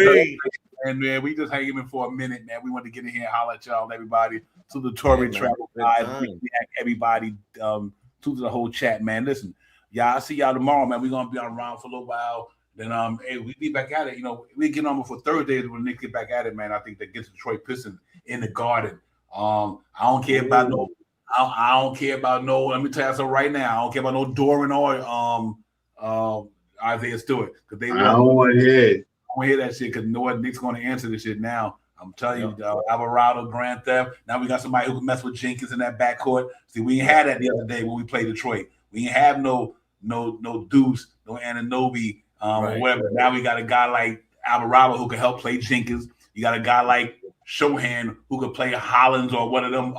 B: and man, we just hanging in for a minute, man. We want to get in here and holler at y'all, everybody. To Latoria Travel Guide, everybody, to the whole chat, man. Listen, y'all, I'll see y'all tomorrow, man. We're gonna be around for a little while. Then hey, we be back at it. We get on before Thursdays when Knicks get back at it, man. I think that gets Detroit Pistons in the Garden. I don't care about no. I don't care about no. Let me tell you something right now. I don't care about no Doran or Isaiah Stewart because they.
D: I don't want to hear it.
B: I don't hear that shit because you know what? Nick's going to answer this shit now. I'm telling you, Alvarado, Grand Theft. Now we got somebody who can mess with Jenkins in that backcourt. See, we ain't had that the other day when we played Detroit. We ain't have no Deuce, no Anunoby, or whatever. Now we got a guy like Alvarado who can help play Jenkins. You got a guy like Shohan who could play Hollins or one of them,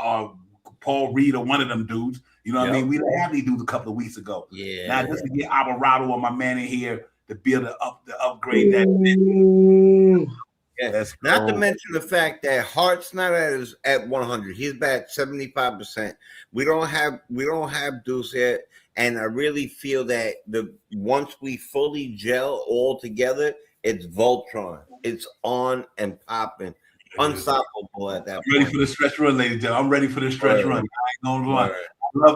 B: Paul Reed or one of them dudes. You know what I mean? We didn't have these dudes a couple of weeks ago. Yeah. Now just to get Alvarado or my man in here to be able to upgrade that.
E: Yeah. Not to mention the fact that Hart's not at 100. He's back 75%. We don't have Deuce yet, and I really feel that once we fully gel all together, it's Voltron. It's on and popping. Unstoppable at that point.
B: Ready for the stretch run, ladies and gentlemen. I'm ready for the stretch run. I ain't gonna run.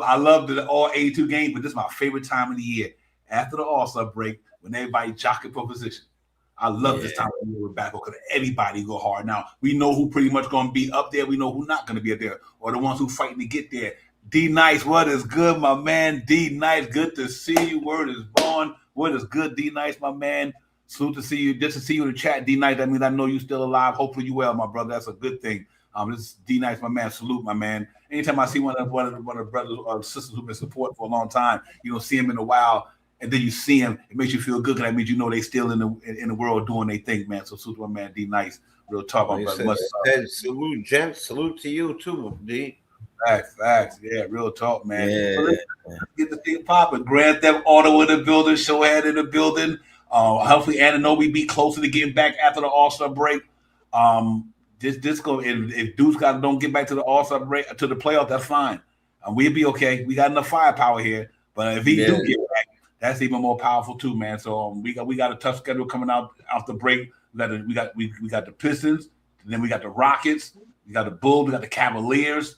B: I love the all 82 games, but this is my favorite time of the year. After the All-Star break, when everybody jockeying for position. I love this time of the year with basketball because everybody go hard. Now, we know who pretty much going to be up there. We know who's not going to be up there or the ones who fighting to get there. D Nice, what is good, my man? D Nice, good to see you. Word is born. What is good, D Nice, my man? Salute to see you. Just to see you in the chat, D Nice. That means I know you still alive. Hopefully you well, my brother. That's a good thing. This is D Nice, my man. Salute, my man. Anytime I see one of the brothers or sisters who've been supporting for a long time, you don't see him in a while. And then you see him, it makes you feel good because that means you know they still in the world doing their thing, man. So salute to my man D Nice. Real talk, my brother.
E: Salute, gents. Salute to you too, D.
B: Facts. Yeah, real talk, man. Yeah. So let's get the thing popping. Grand Theft Auto in the building, Showhead in the building. Hopefully Anunoby be closer to getting back after the All-Star break. This go if Deuce don't get back to the All-Star break to the playoff, that's fine. We'll be okay. We got enough firepower here. But if he do get back, That's even more powerful too, man. So we got a tough schedule coming out after break. We got the Pistons, and then we got the Rockets, we got the Bulls, we got the Cavaliers,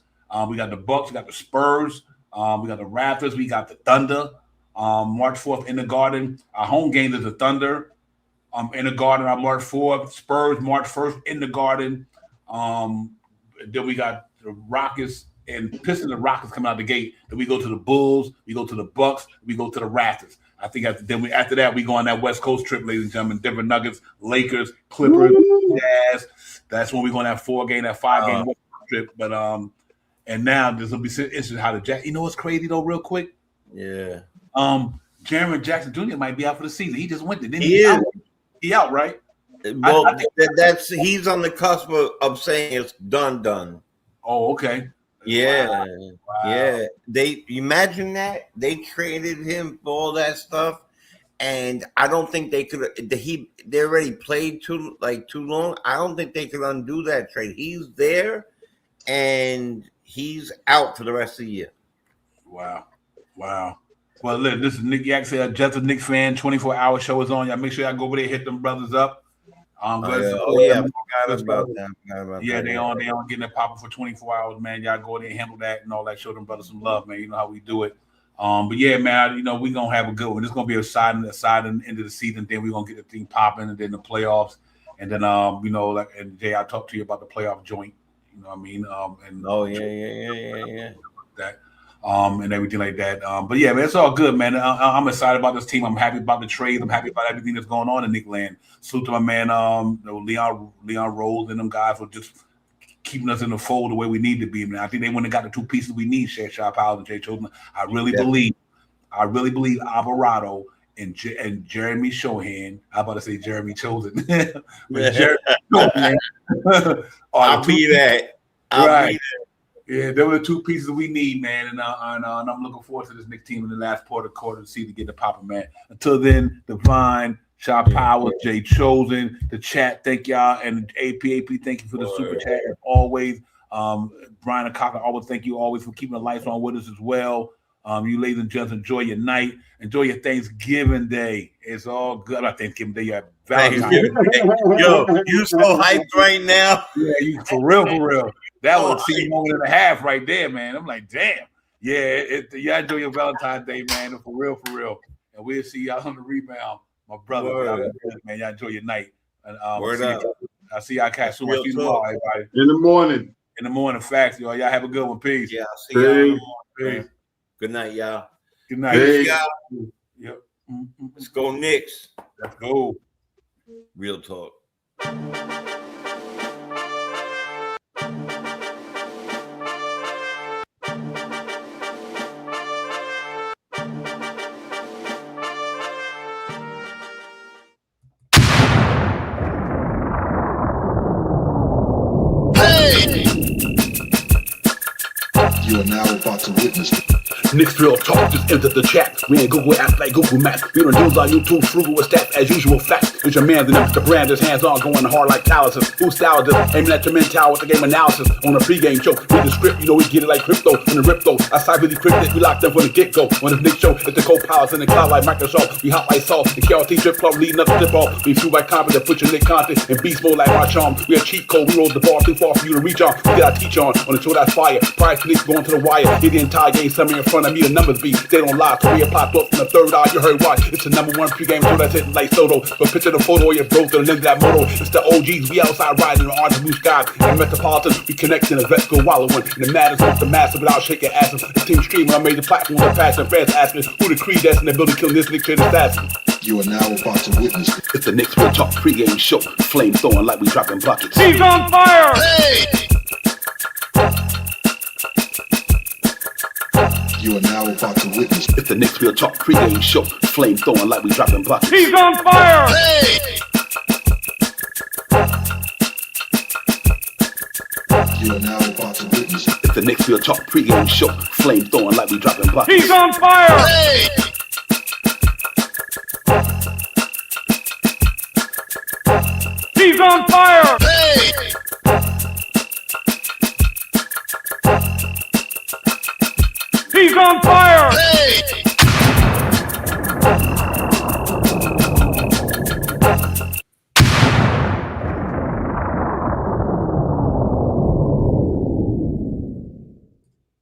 B: we got the Bucks, we got the Spurs, we got the Raptors, we got the Thunder. March 4th in the Garden. Our home game is the Thunder. In the Garden on March 4th. Spurs March 1st in the Garden. Then we got the Rockets and Pistons and Rockets coming out the gate. Then we go to the Bulls, we go to the Bucks, we go to the Raptors. I think after that we go on that West Coast trip, ladies and gentlemen. Denver Nuggets, Lakers, Clippers, Jazz. That's when we're going to have 4-game, that 5-game West Coast trip. But and now there's gonna be interesting how the Jazz. You know what's crazy though, real quick?
E: Yeah.
B: Jeremy Jackson Jr. might be out for the season. He just went there. He out, right?
E: Well, he's on the cusp of saying it's done.
B: Oh, okay.
E: Yeah,
B: wow.
E: Yeah. They imagine that they traded him for all that stuff, and I don't think they could. They already played too long. I don't think they could undo that trade. He's there, and he's out for the rest of the year.
B: Wow. Well, look, this is Nick Yak, just a Knicks fan. 24-hour show is on. Y'all make sure y'all go over there, hit them brothers up.
E: I forgot about that.
B: They on getting it popping for 24 hours, man. Y'all go there and handle that and all that. Show them brothers some love, man. You know how we do it. But yeah, man, we gonna have a good one. It's gonna be a side and the end of the season. Then we're gonna get the thing popping, and then the playoffs, and then and Jay, I talked to you about the playoff joint. You know what I mean?
E: Yeah.
B: That. And everything like that. But yeah, man, it's all good, man. I'm excited about this team. I'm happy about the trade. I'm happy about everything that's going on in Knick land. Salute to my man, Leon Rose and them guys for just keeping us in the fold the way we need to be, man. I think they went and got the two pieces we need, Shaq Powell and Jay Chosen. I really believe Alvarado and Jeremy Shohan. I'm about to say Jeremy Chosen. But Jeremy Shohan.
E: I'll be that.
B: Right. Yeah, there were the two pieces we need, man, and I'm looking forward to this Knicks team in the last quarter to see to get the popping, man. Until then, Divine, Shaq Powers, Jay Chosen, the chat, thank y'all, and AP, thank you for the super chat as always. Brian Akaka, always thank you always for keeping the lights on with us as well. You ladies and gents, enjoy your night, enjoy your Thanksgiving Day. It's all good. Not Thanksgiving Day, you have Valentine's Day.
E: Yo, you so hyped right now.
B: Yeah, you for real. That was a moment and a half right there, man. I'm like, damn. Yeah, y'all enjoy your Valentine's Day, man. For real. And we'll see y'all on the rebound, my brother. Man, y'all enjoy your night. And
E: Word up.
B: I'll see y'all catch soon. See you tomorrow, everybody.
D: In the morning,
B: facts, y'all. Y'all have a good one. Peace.
E: Yeah, I'll see y'all in the morning. Peace. Good night, y'all.
B: Good night.
D: Peace.
B: Yep.
E: Let's go, Knicks.
B: Let's go.
E: Real talk.
A: You are now about to witness
F: Knicks real talk just entered the chat. We ain't Google apps like Google Maps. We don't use our YouTube frugal with stats as usual facts. It's your man, the brand is hands on, going hard like calluses. Who style this? Aiming at your mental with the game analysis. On a pregame show, read the script, we get it like crypto. In the rip though, I side really cryptic, we locked them from the get go. On the Knicks show, it's the co-pilots in the cloud like Microsoft. We hot like salt, the KRT trip club leading up to tip off. We flew by confident, put your Nick content in beast mode like our charm. We a cheat code, we rolled the ball too far for you to reach on. We got our teach on the show that's fire. Prior to Knicks going to the wire, hit the entire game, somewhere in front of me, the numbers be. They don't lie, Korea popped up from the third eye, you heard why. It's the number one pregame show that's hitting like Soto. But picture the photo of your bro to the nigga that moto. It's the OGs, we outside riding in the orange and blue skies. And Metropolitan, we connect in the vets go wallowing. And the matters with the massive without shaking asses. The team streaming on major platforms and passing fans asking who the creed that's in the building killing this Knicks kid assassin.
A: You are now about to witness
F: It's the Knicks Real Talk pregame show. Flame throwing like we dropping buckets.
C: He's on fire!
A: You are now about to witness
F: It's the Knicks Real Talk pregame show. Flame throwing like we dropping buckets.
C: He's on fire!
A: You are now about to witness
F: It's the Knicks Real Talk pregame show. Flame throwing like we dropping buckets.
C: He's on fire! He's on fire!